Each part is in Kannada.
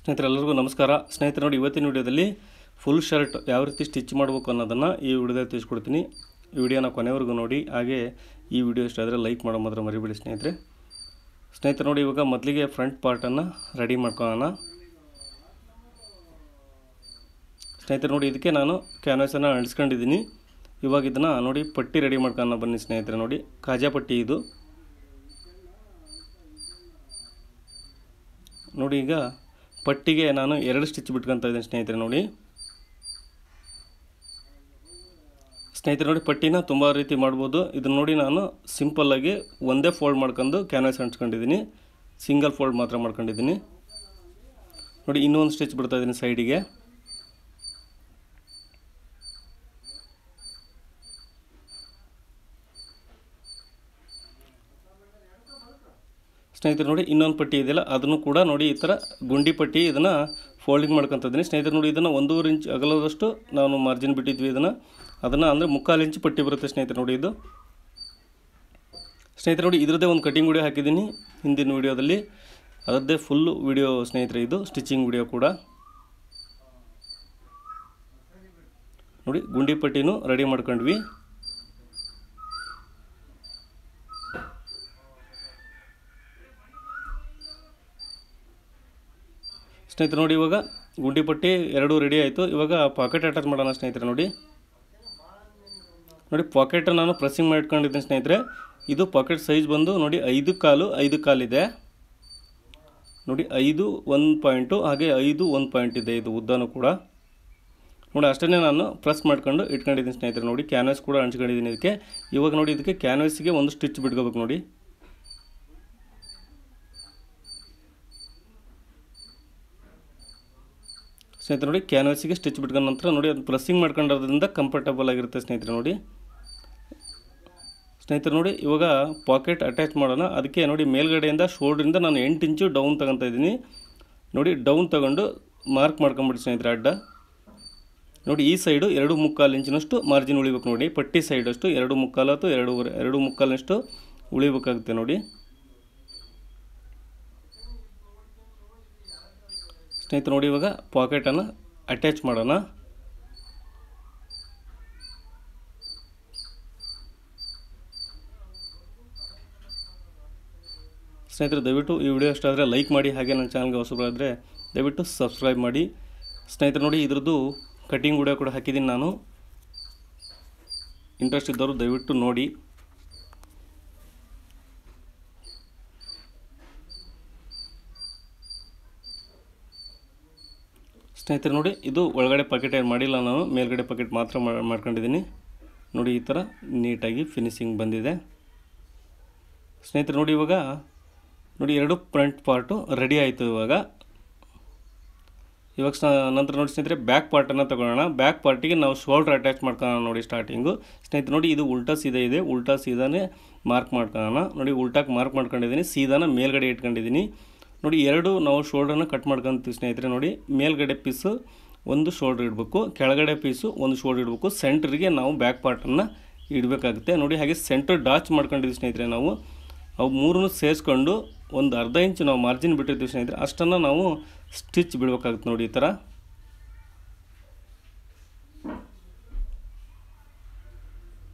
ಸ್ನೇಹಿತರೆ ಎಲ್ಲರಿಗೂ ನಮಸ್ಕಾರ. ಸ್ನೇಹಿತರೆ ನೋಡಿ, ಇವತ್ತಿನ ವಿಡಿಯೋದಲ್ಲಿ ಫುಲ್ ಶರ್ಟ್ ಯಾವ ರೀತಿ ಸ್ಟಿಚ್ ಮಾಡಬೇಕು ಅನ್ನೋದನ್ನು ಈ ವಿಡಿಯೋದಲ್ಲಿ ತಿಳಿಸ್ಕೊಡ್ತೀನಿ. ಈ ವಿಡಿಯೋನ ಕೊನೆವರೆಗೂ ನೋಡಿ. ಹಾಗೆ ಈ ವಿಡಿಯೋ ಇಷ್ಟ ಆದರೆ ಲೈಕ್ ಮಾಡೋ ಮಾತ್ರ ಮರಿಬೇಡಿ ಸ್ನೇಹಿತರೆ ನೋಡಿ, ಇವಾಗ ಮೊದಲಿಗೆ ಫ್ರಂಟ್ ಪಾರ್ಟನ್ನು ರೆಡಿ ಮಾಡ್ಕೊಳ್ಳೋಣ. ಸ್ನೇಹಿತರೆ ನೋಡಿ, ಇದಕ್ಕೆ ನಾನು ಕ್ಯಾನ್ವಾಸನ್ನು ಅಂಟಿಸ್ಕೊಂಡಿದ್ದೀನಿ. ಇವಾಗ ಇದನ್ನು ನೋಡಿ ಪಟ್ಟಿ ರೆಡಿ ಮಾಡ್ಕೊಳ್ಳೋಣ ಬನ್ನಿ ಸ್ನೇಹಿತರೆ. ನೋಡಿ, ಕಾಜಾ ಪಟ್ಟಿ ಇದು ನೋಡಿ. ಈಗ ಪಟ್ಟಿಗೆ ನಾನು 2 ಸ್ಟಿಚ್ ಬಿಟ್ಕೊತಾ ಇದ್ದೀನಿ ಸ್ನೇಹಿತರೆ. ನೋಡಿ ಪಟ್ಟಿನ ತುಂಬ ರೀತಿ ಮಾಡ್ಬೋದು. ಇದನ್ನು ನೋಡಿ ನಾನು ಸಿಂಪಲ್ಲಾಗಿ ಒಂದೇ ಫೋಲ್ಡ್ ಮಾಡ್ಕೊಂಡು ಕ್ಯಾನ್ವಾಸ್ ಅಂಟಿಸ್ಕೊಂಡಿದ್ದೀನಿ. ಸಿಂಗಲ್ ಫೋಲ್ಡ್ ಮಾತ್ರ ಮಾಡ್ಕೊಂಡಿದ್ದೀನಿ. ನೋಡಿ, ಇನ್ನೊಂದು ಸ್ಟಿಚ್ ಬಿಡ್ತಾ ಇದ್ದೀನಿ ಸೈಡಿಗೆ. ಸ್ನೇಹಿತರೆ ನೋಡಿ, ಇನ್ನೊಂದು ಪಟ್ಟಿ ಇದೆಯಲ್ಲ ಅದನ್ನು ಕೂಡ ನೋಡಿ ಈ ಥರ ಗುಂಡಿ ಪಟ್ಟಿ ಇದನ್ನು ಫೋಲ್ಡಿಂಗ್ ಮಾಡ್ಕೊತ ಇದ್ದೀನಿ ಸ್ನೇಹಿತರೆ. ನೋಡಿ, ಇದನ್ನು 1.5 ಇಂಚ್ ಅಗಲದಷ್ಟು ನಾವು ಮಾರ್ಜಿನ್ ಬಿಟ್ಟಿದ್ವಿ. ಅದನ್ನು ಅಂದರೆ 3/4 ಇಂಚ್ ಪಟ್ಟಿ ಬರುತ್ತೆ ಸ್ನೇಹಿತರೆ. ನೋಡಿ ಇದು ಸ್ನೇಹಿತರೆ ನೋಡಿ, ಇದರದ್ದೇ ಒಂದು ಕಟಿಂಗ್ ವಿಡಿಯೋ ಹಾಕಿದ್ದೀನಿ ಹಿಂದಿನ ವಿಡಿಯೋದಲ್ಲಿ. ಅದರದ್ದೇ ಫುಲ್ಲು ವಿಡಿಯೋ ಸ್ನೇಹಿತರೆ, ಇದು ಸ್ಟಿಚಿಂಗ್ ವಿಡಿಯೋ ಕೂಡ. ನೋಡಿ, ಗುಂಡಿ ಪಟ್ಟಿನೂ ರೆಡಿ ಮಾಡ್ಕೊಂಡ್ವಿ. ಸ್ನೇಹಿತರೆ ನೋಡಿ, ಇವಾಗ ಗುಂಡಿ ಪಟ್ಟಿ 2 ರೆಡಿ ಆಯಿತು. ಇವಾಗ ಪಾಕೆಟ್ ಅಟ್ಯಾಚ್ ಮಾಡೋಣ ಸ್ನೇಹಿತರೆ. ನೋಡಿ ಪಾಕೆಟ್ ನಾನು ಪ್ರೆಸ್ಸಿಂಗ್ ಮಾಡಿ ಇಟ್ಕೊಂಡಿದ್ದೀನಿ ಸ್ನೇಹಿತರೆ. ಇದು ಪಾಕೆಟ್ ಸೈಜ್ ಬಂದು ನೋಡಿ 5 ಕಾಲು ಇದೆ. ನೋಡಿ 5 1 ಪಾಯಿಂಟು, ಹಾಗೆ 5 1 ಪಾಯಿಂಟ್ ಇದೆ ಇದು ಉದ್ದನೂ ಕೂಡ. ನೋಡಿ ಅಷ್ಟೇ ನಾನು ಪ್ರೆಸ್ ಮಾಡ್ಕೊಂಡು ಇಟ್ಕೊಂಡಿದ್ದೀನಿ ಸ್ನೇಹಿತರೆ. ನೋಡಿ ಕ್ಯಾನ್ವಾಸ್ ಕೂಡ ಅಂಚ್ಕೊಂಡಿದ್ದೀನಿ ಇದಕ್ಕೆ. ಇವಾಗ ನೋಡಿ ಇದಕ್ಕೆ ಕ್ಯಾನ್ವಾಸಿಗೆ ಒಂದು ಸ್ಟಿಚ್ ಬಿಟ್ಕೋಬೇಕು. ನೋಡಿ ಸ್ನೇಹಿತರೆ ನೋಡಿ, ಕ್ಯಾನ್ವಾಸಿಗೆ ಸ್ಟಿಚ್ ಬಿಟ್ಕೊಂಡ ನಂತರ ನೋಡಿ ಅದು ಪ್ರೆಸ್ಸಿಂಗ್ ಮಾಡ್ಕೊಂಡಿರೋದ್ರಿಂದ ಕಂಫರ್ಟಬಲ್ ಆಗಿರುತ್ತೆ ಸ್ನೇಹಿತರೆ. ನೋಡಿ ಇವಾಗ ಪಾಕೆಟ್ ಅಟ್ಯಾಚ್ ಮಾಡೋಣ. ಅದಕ್ಕೆ ನೋಡಿ ಮೇಲ್ಗಡೆಯಿಂದ ಶೋಲ್ಡ್ರಿಂದ ನಾನು 8 ಇಂಚು ಡೌನ್ ತಗೊತಾ ಇದ್ದೀನಿ. ನೋಡಿ ಡೌನ್ ತಗೊಂಡು ಮಾರ್ಕ್ ಮಾಡ್ಕೊಂಬಿಡಿ ಸ್ನೇಹಿತರೆ ಅಡ್ಡ. ನೋಡಿ ಈ ಸೈಡು 2.25 ಇಂಚಿನಷ್ಟು ಮಾರ್ಜಿನ್ ಉಳಿಬೇಕು. ನೋಡಿ ಪಟ್ಟಿ ಸೈಡಷ್ಟು 2.25 ಅಥವಾ 2.25 ಉಳಿಬೇಕಾಗುತ್ತೆ. ನೋಡಿ ಸ್ನೇಹಿತರೆ ನೋಡಿ, ಇವಾಗ ಪಾಕೆಟನ್ನು ಅಟ್ಯಾಚ್ ಮಾಡೋಣ. ಸ್ನೇಹಿತರೆ ದಯವಿಟ್ಟು ಈ ವಿಡಿಯೋ ಇಷ್ಟ ಆದರೆ ಲೈಕ್ ಮಾಡಿ, ಹಾಗೆ ನನ್ನ ಚಾನಲ್ಗೆ ಹೊಸಬರಾದರೆ ದಯವಿಟ್ಟು ಸಬ್ಸ್ಕ್ರೈಬ್ ಮಾಡಿ. ಸ್ನೇಹಿತರೆ ನೋಡಿ, ಇದ್ರದ್ದು ಕಟಿಂಗ್ ವಿಡಿಯೋ ಕೂಡ ಹಾಕಿದ್ದೀನಿ ನಾನು. ಇಂಟ್ರೆಸ್ಟ್ ಇದ್ದವರು ದಯವಿಟ್ಟು ನೋಡಿ. ಸ್ನೇಹಿತರೆ ನೋಡಿ, ಇದು ಒಳಗಡೆ ಪಾಕೆಟ್ ಏನು ಮಾಡಿಲ್ಲ ನಾನು, ಮೇಲ್ಗಡೆ ಪಾಕೆಟ್ ಮಾತ್ರ ಮಾಡ್ಕೊಂಡಿದ್ದೀನಿ. ನೋಡಿ ಈ ಥರ ನೀಟಾಗಿ ಫಿನಿಶಿಂಗ್ ಬಂದಿದೆ ಸ್ನೇಹಿತರೆ. ನೋಡಿ ಇವಾಗ ನೋಡಿ 2 ಫ್ರಂಟ್ ಪಾರ್ಟು ರೆಡಿ ಆಯಿತು. ಇವಾಗ ನಂತರ ನೋಡಿ ಸ್ನೇಹಿತರೆ, ಬ್ಯಾಕ್ ಪಾರ್ಟನ್ನು ತಗೊಳ್ಳೋಣ. ಬ್ಯಾಕ್ ಪಾರ್ಟಿಗೆ ನಾವು ಶೋಲ್ಡ್ರ್ ಅಟ್ಯಾಚ್ ಮಾಡ್ಕೊಳ್ಳೋಣ. ನೋಡಿ ಸ್ಟಾರ್ಟಿಂಗು ಸ್ನೇಹಿತರೆ ನೋಡಿ, ಇದು ಉಲ್ಟಾ ಸೀದಾ ಇದೆ. ಉಲ್ಟಾ ಸೀದಾನೇ ಮಾರ್ಕ್ ಮಾಡ್ಕೊಳ್ಳೋಣ. ನೋಡಿ ಉಲ್ಟಾಕ್ಕೆ ಮಾರ್ಕ್ ಮಾಡ್ಕೊಂಡಿದ್ದೀನಿ, ಸೀದಾನ ಮೇಲ್ಗಡೆ ಇಟ್ಕೊಂಡಿದ್ದೀನಿ. ನೋಡಿ 2 ನಾವು ಶೋಲ್ಡ್ರನ್ನ ಕಟ್ ಮಾಡ್ಕೊತೀವಿ ಸ್ನೇಹಿತರೆ. ನೋಡಿ ಮೇಲ್ಗಡೆ ಪೀಸು ಒಂದು ಶೋಲ್ಡ್ರ್ ಇಡಬೇಕು, ಕೆಳಗಡೆ ಪೀಸು ಒಂದು ಶೋಲ್ಡ್ರ್ ಇಡಬೇಕು. ಸೆಂಟ್ರಿಗೆ ನಾವು ಬ್ಯಾಕ್ ಪಾರ್ಟನ್ನು ಇಡಬೇಕಾಗುತ್ತೆ. ನೋಡಿ ಹಾಗೆ ಸೆಂಟ್ರ್ ಡಾಚ್ ಮಾಡ್ಕೊಂಡಿದ್ದೀವಿ ಸ್ನೇಹಿತರೆ. ನಾವು ಅವು 3 ಸೇರಿಸ್ಕೊಂಡು ಒಂದು 1/2 ಇಂಚ್ ನಾವು ಮಾರ್ಜಿನ್ ಬಿಟ್ಟಿರ್ತೀವಿ ಸ್ನೇಹಿತರೆ. ಅಷ್ಟನ್ನು ನಾವು ಸ್ಟಿಚ್ ಬಿಡಬೇಕಾಗುತ್ತೆ. ನೋಡಿ ಈ ಥರ.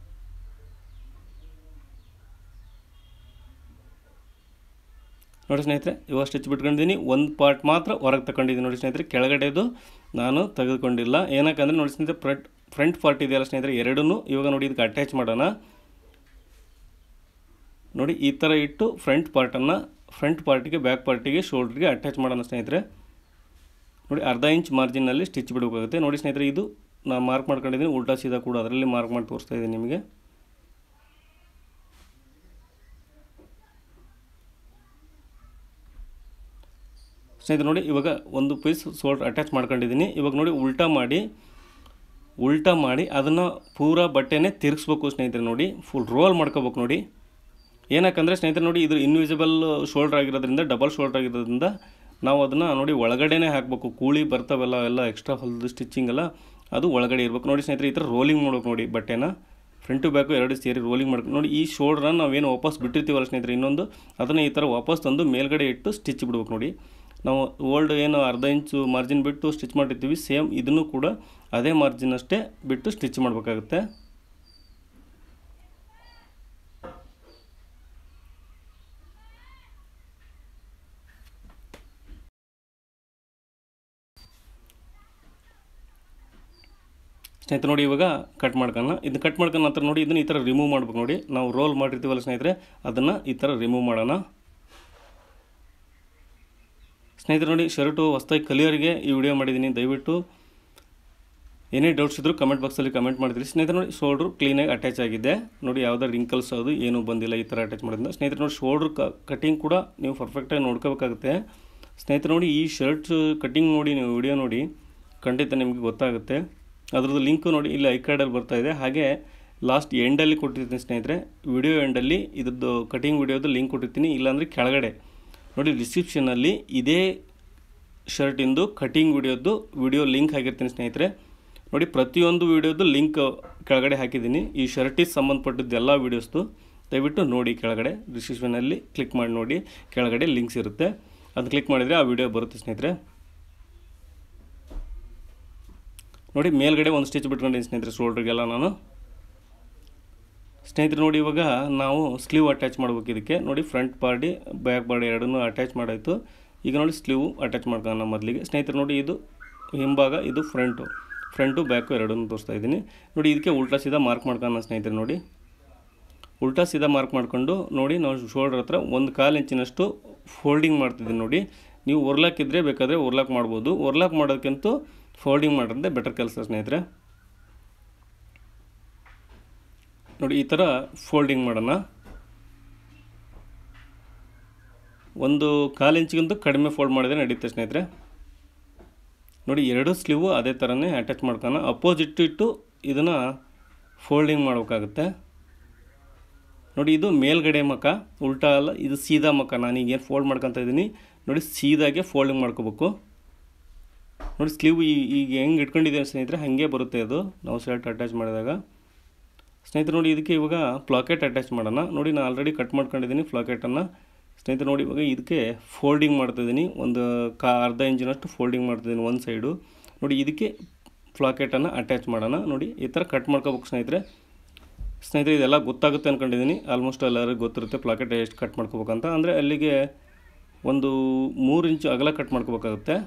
ನೋಡಿ ಸ್ನೇಹಿತರೆ, ಇವಾಗ ಸ್ಟಿಚ್ ಬಿಟ್ಕೊಂಡಿದ್ದೀನಿ. ಒಂದು ಪಾರ್ಟ್ ಮಾತ್ರ ಹೊರಗೆ ತಗೊಂಡಿದ್ದೀನಿ. ನೋಡಿ ಸ್ನೇಹಿತರೆ, ಕೆಳಗಡೆದು ನಾನು ತೆಗೆದುಕೊಂಡಿಲ್ಲ. ಏನಕ್ಕಂದರೆ ನೋಡಿ ಸ್ನೇಹಿತರೆ, ಫ್ರಂಟ್ ಪಾರ್ಟ್ ಇದೆಯಲ್ಲ ಸ್ನೇಹಿತರೆ, 2 ಇವಾಗ ನೋಡಿ ಇದಕ್ಕೆ ಅಟ್ಯಾಚ್ ಮಾಡೋಣ. ನೋಡಿ ಈ ಥರ ಇಟ್ಟು ಫ್ರಂಟ್ ಪಾರ್ಟಿಗೆ ಬ್ಯಾಕ್ ಪಾರ್ಟಿಗೆ ಶೋಲ್ಡ್ರಿಗೆ ಅಟ್ಯಾಚ್ ಮಾಡೋಣ ಸ್ನೇಹಿತರೆ. ನೋಡಿ 1/2 ಇಂಚ್ ಮಾರ್ಜಿನಲ್ಲಿ ಸ್ಟಿಚ್ ಬಿಡಬೇಕಾಗುತ್ತೆ. ನೋಡಿ ಸ್ನೇಹಿತರೆ, ಇದು ನಾನು ಮಾರ್ಕ್ ಮಾಡ್ಕೊಂಡಿದ್ದೀನಿ. ಉಲ್ಟಾ ಸೀದಾ ಕೂಡ ಅದರಲ್ಲಿ ಮಾರ್ಕ್ ಮಾಡಿ ತೋರಿಸ್ತಾ ಇದ್ದೀನಿ ನಿಮಗೆ. ಸ್ನೇಹಿತರೆ ನೋಡಿ, ಇವಾಗ ಒಂದು ಪೀಸ್ ಶೋಲ್ಡ್ರ್ ಅಟ್ಯಾಚ್ ಮಾಡ್ಕೊಂಡಿದ್ದೀನಿ. ಇವಾಗ ನೋಡಿ ಉಲ್ಟಾ ಮಾಡಿ ಅದನ್ನು ಪೂರಾ ಬಟ್ಟೆನೇ ತಿರುಗಿಸ್ಬೇಕು ಸ್ನೇಹಿತರೆ. ನೋಡಿ ಫುಲ್ ರೋಲ್ ಮಾಡ್ಕೋಬೇಕು. ನೋಡಿ ಏನಕ್ಕಂದರೆ ಸ್ನೇಹಿತರೆ ನೋಡಿ, ಇದು ಇನ್ವಿಸಿಬಲ್ ಶೋಲ್ಡ್ರ್ ಆಗಿರೋದ್ರಿಂದ, ಡಬಲ್ ಶೋಲ್ಡ್ರ್ ಆಗಿರೋದ್ರಿಂದ ನಾವು ಅದನ್ನು ನೋಡಿ ಒಳಗಡೆನೇ ಹಾಕಬೇಕು. ಕೂಳಿ ಬರ್ತಾವೆಲ್ಲ ಎಲ್ಲ ಎಕ್ಸ್ಟ್ರಾ ಹೊಲದ ಸ್ಟಿಚಿಂಗ್ ಎಲ್ಲ ಅದು ಒಳಗಡೆ ಇರಬೇಕು. ನೋಡಿ ಸ್ನೇಹಿತರೆ, ಈ ಥರ ರೋಲಿಂಗ್ ಮಾಡ್ಬೇಕು. ನೋಡಿ ಬಟ್ಟೆನ ಫ್ರಂಟು ಬ್ಯಾಕು ಎರಡು ಸೇರಿ ರೋಲಿಂಗ್ ಮಾಡ್ಕೊಂಡು ನೋಡಿ ಈ ಶೋಲ್ಡ್ರನ್ನ ನಾವೇನು ವಾಪಸ್ ಬಿಟ್ಟಿರ್ತೀವಲ್ಲ ಸ್ನೇಹಿತರೆ ಇನ್ನೊಂದು ಅದನ್ನು ಈ ಥರ ವಾಪಸ್ ತಂದು ಮೇಲ್ಗಡೆ ಇಟ್ಟು ಸ್ಟಿಚ್ ಬಿಡ್ಬೇಕು ನೋಡಿ. ನಾವು ಓಲ್ಡ್ ಏನು ಅರ್ಧ ಇಂಚು ಮಾರ್ಜಿನ್ ಬಿಟ್ಟು ಸ್ಟಿಚ್ ಮಾಡಿರ್ತೀವಿ ಸೇಮ್ ಇದನ್ನು ಕೂಡ ಅದೇ ಮಾರ್ಜಿನ್ ಅಷ್ಟೇ ಬಿಟ್ಟು ಸ್ಟಿಚ್ ಮಾಡಬೇಕಾಗುತ್ತೆ. ಸ್ನೇಹಿತರೆ ನೋಡಿ ಇವಾಗ ಕಟ್ ಮಾಡ್ಕೊಳ್ಳೋಣ. ಇದು ಕಟ್ ಮಾಡ್ಕೊಂಡ ನಂತರ ನೋಡಿ ಇದನ್ನು ಈ ಥರ ರಿಮೂವ್ ಮಾಡ್ಬೇಕು. ನೋಡಿ ನಾವು ರೋಲ್ ಮಾಡಿರ್ತೀವಲ್ಲ ಸ್ನೇಹಿತರೆ, ಅದನ್ನು ಈ ಥರ ರಿಮೂವ್ ಮಾಡೋಣ. ಸ್ನೇಹಿತರೆ ನೋಡಿ ಶರ್ಟು ಹೊಸದಾಗಿ ಕಲಿಯೋರಿಗೆ ಈ ವಿಡಿಯೋ ಮಾಡಿದ್ದೀನಿ. ದಯವಿಟ್ಟು ಏನೇ ಡೌಟ್ಸ್ ಇದ್ದರೂ ಕಮೆಂಟ್ ಬಾಕ್ಸಲ್ಲಿ ಕಮೆಂಟ್ ಮಾಡ್ತೀರಿ. ಸ್ನೇಹಿತರೆ ನೋಡಿ ಶೋಲ್ಡ್ರು ಕ್ಲೀನಾಗಿ ಅಟ್ಯಾಚ್ ಆಗಿದೆ. ನೋಡಿ ಯಾವುದೇ ರಿಂಕಲ್ಸ್ ಅದು ಏನೂ ಬಂದಿಲ್ಲ ಈ ಥರ ಅಟ್ಯಾಚ್ ಮಾಡೋದ್ರಿಂದ. ಸ್ನೇಹಿತರೆ ನೋಡಿ ಶೋಲ್ಡ್ರ್ ಕಟಿಂಗ್ ಕೂಡ ನೀವು ಪರ್ಫೆಕ್ಟಾಗಿ ನೋಡ್ಕೋಬೇಕಾಗುತ್ತೆ. ಸ್ನೇಹಿತರೆ ನೋಡಿ ಈ ಶರ್ಟ್ ಕಟಿಂಗ್ ನೋಡಿ ನೀವು ವಿಡಿಯೋ ನೋಡಿ ಖಂಡಿತ ನಿಮಗೆ ಗೊತ್ತಾಗುತ್ತೆ. ಅದರದ್ದು ಲಿಂಕು ನೋಡಿ ಇಲ್ಲಿ ಐ ಕಾರ್ಡಲ್ಲಿ ಬರ್ತಾಯಿದೆ. ಹಾಗೆ ಲಾಸ್ಟ್ ಎಂಡಲ್ಲಿ ಕೊಟ್ಟಿರ್ತೀನಿ ಸ್ನೇಹಿತರೆ, ವಿಡಿಯೋ ಎಂಡಲ್ಲಿ ಇದ್ರದ್ದು ಕಟಿಂಗ್ ವಿಡಿಯೋದು ಲಿಂಕ್ ಕೊಟ್ಟಿರ್ತೀನಿ. ಇಲ್ಲಾಂದರೆ ಕೆಳಗಡೆ ನೋಡಿ ಡಿಸ್ಕ್ರಿಪ್ಷನಲ್ಲಿ ಇದೇ ಶರ್ಟಿಂದು ಕಟಿಂಗ್ ವಿಡಿಯೋ ಲಿಂಕ್ ಆಗಿರ್ತೀನಿ ಸ್ನೇಹಿತರೆ. ನೋಡಿ ಪ್ರತಿಯೊಂದು ವಿಡಿಯೋದು ಲಿಂಕ್ ಕೆಳಗಡೆ ಹಾಕಿದ್ದೀನಿ. ಈ ಶರ್ಟಿಗೆ ಸಂಬಂಧಪಟ್ಟಿದ್ದು ಎಲ್ಲ ವೀಡಿಯೋಸ್ದು ದಯವಿಟ್ಟು ನೋಡಿ. ಕೆಳಗಡೆ ಡಿಸ್ಕ್ರಿಪ್ಷನಲ್ಲಿ ಕ್ಲಿಕ್ ಮಾಡಿ ನೋಡಿ, ಕೆಳಗಡೆ ಲಿಂಕ್ಸ್ ಇರುತ್ತೆ. ಅದು ಕ್ಲಿಕ್ ಮಾಡಿದರೆ ಆ ವಿಡಿಯೋ ಬರುತ್ತೆ ಸ್ನೇಹಿತರೆ. ನೋಡಿ ಮೇಲ್ಗಡೆ ಒಂದು ಸ್ಟಿಚ್ ಬಿಟ್ಕೊಂಡಿದ್ದೀನಿ ಸ್ನೇಹಿತರೆ ಶೋಲ್ಡ್ರಿಗೆಲ್ಲ ನಾನು. ಸ್ನೇಹಿತರೆ ನೋಡಿ ಇವಾಗ ನಾವು ಸ್ಲೀವ್ ಅಟ್ಯಾಚ್ ಮಾಡ್ಬೇಕು ಇದಕ್ಕೆ. ನೋಡಿ ಫ್ರಂಟ್ ಬಾಡಿ ಬ್ಯಾಕ್ ಬಾಡಿ ಎರಡನ್ನೂ ಅಟ್ಯಾಚ್ ಮಾಡಾಯಿತು. ಈಗ ನೋಡಿ ಸ್ಲೀವ್ ಅಟ್ಯಾಚ್ ಮಾಡ್ಕೊಳ್ಳೋಣ ಮೊದಲಿಗೆ. ಸ್ನೇಹಿತರೆ ನೋಡಿ ಇದು ಹಿಂಭಾಗ, ಇದು ಫ್ರಂಟು ಬ್ಯಾಕು ಎರಡನ್ನೂ ತೋರಿಸ್ತಾ ಇದ್ದೀನಿ. ನೋಡಿ ಇದಕ್ಕೆ ಉಲ್ಟಾ ಸೀದಾ ಮಾರ್ಕ್ ಮಾಡ್ಕೊಳ್ಳೋಣ ಸ್ನೇಹಿತರೆ. ನೋಡಿ ಉಲ್ಟಾ ಸೀದಾ ಮಾರ್ಕ್ ಮಾಡ್ಕೊಂಡು ನೋಡಿ ನಾವು ಶೋಲ್ಡ್ರ್ ಹತ್ರ 1/4 ಇಂಚಿನಷ್ಟು ಫೋಲ್ಡಿಂಗ್ ಮಾಡ್ತಿದ್ದೀನಿ. ನೋಡಿ ನೀವು ಒರ್ಲಾಕಿದ್ರೆ ಬೇಕಾದರೆ ಒರ್ಲಾಕ್ ಮಾಡ್ಬೋದು. ಒರ್ಲಾಕ್ ಮಾಡೋದಕ್ಕಿಂತ ಫೋಲ್ಡಿಂಗ್ ಮಾಡೋದೇ ಬೆಟರ್ ಕೆಲಸ ಸ್ನೇಹಿತರೆ. ನೋಡಿ ಈ ಥರ ಫೋಲ್ಡಿಂಗ್ ಮಾಡೋಣ. 1/4 ಇಂಚಿಗಿಂತ ಕಡಿಮೆ ಫೋಲ್ಡ್ ಮಾಡಿದ್ರೆ ನಡೆಯುತ್ತೆ ಸ್ನೇಹಿತರೆ. ನೋಡಿ ಎರಡು ಸ್ಲೀವು ಅದೇ ಥರನೇ ಅಟ್ಯಾಚ್ ಮಾಡ್ಕೊಳ್ಳೋಣ. ಅಪೋಸಿಟ್ ಇಟ್ಟು ಇದನ್ನು ಫೋಲ್ಡಿಂಗ್ ಮಾಡಬೇಕಾಗುತ್ತೆ. ನೋಡಿ ಇದು ಮೇಲ್ಗಡೆ ಮಖ, ಉಲ್ಟಾ ಅಲ್ಲ, ಇದು ಸೀದಾ ಮಖ. ನಾನೀಗೇನು ಫೋಲ್ಡ್ ಮಾಡ್ಕೊತಾ ಇದ್ದೀನಿ ನೋಡಿ ಸೀದಾಗೆ ಫೋಲ್ಡಿಂಗ್ ಮಾಡ್ಕೋಬೇಕು. ನೋಡಿ ಸ್ಲೀವ್ ಈಗ ಹೆಂಗೆ ಇಟ್ಕೊಂಡಿದ್ದೇವೆ ಸ್ನೇಹಿತರೆ ಹಾಗೆ ಬರುತ್ತೆ ಅದು ನಾವು ಶರ್ಟ್ ಅಟ್ಯಾಚ್ ಮಾಡಿದಾಗ. ಸ್ನೇಹಿತರೆ ನೋಡಿ ಇದಕ್ಕೆ ಇವಾಗ ಪ್ಲಾಕೆಟ್ ಅಟ್ಯಾಚ್ ಮಾಡೋಣ. ನೋಡಿ ನಾನು ಆಲ್ರೆಡಿ ಕಟ್ ಮಾಡ್ಕೊಂಡಿದ್ದೀನಿ ಪ್ಲಾಕೆಟನ್ನು. ಸ್ನೇಹಿತರೆ ನೋಡಿ ಇವಾಗ ಇದಕ್ಕೆ ಫೋಲ್ಡಿಂಗ್ ಮಾಡ್ತಿದ್ದೀನಿ. ಅರ್ಧ ಇಂಚಿನಷ್ಟು ಫೋಲ್ಡಿಂಗ್ ಮಾಡ್ತಿದ್ದೀನಿ ಒಂದು ಸೈಡು. ನೋಡಿ ಇದಕ್ಕೆ ಪ್ಲಾಕೆಟನ್ನು ಅಟ್ಯಾಚ್ ಮಾಡೋಣ. ನೋಡಿ ಈ ಥರ ಕಟ್ ಮಾಡ್ಕೋಬೇಕು ಸ್ನೇಹಿತರೆ. ಇದೆಲ್ಲ ಗೊತ್ತಾಗುತ್ತೆ ಅಂದ್ಕೊಂಡಿದ್ದೀನಿ. ಆಲ್ಮೋಸ್ಟ್ ಎಲ್ಲರಿಗೂ ಗೊತ್ತಿರುತ್ತೆ ಪ್ಲಾಕೆಟ್ ಎಷ್ಟು ಕಟ್ ಮಾಡ್ಕೋಬೇಕಂತ. ಅಂದರೆ ಅಲ್ಲಿಗೆ ಒಂದು 3 ಇಂಚು ಅಗಲ ಕಟ್ ಮಾಡ್ಕೋಬೇಕಾಗುತ್ತೆ.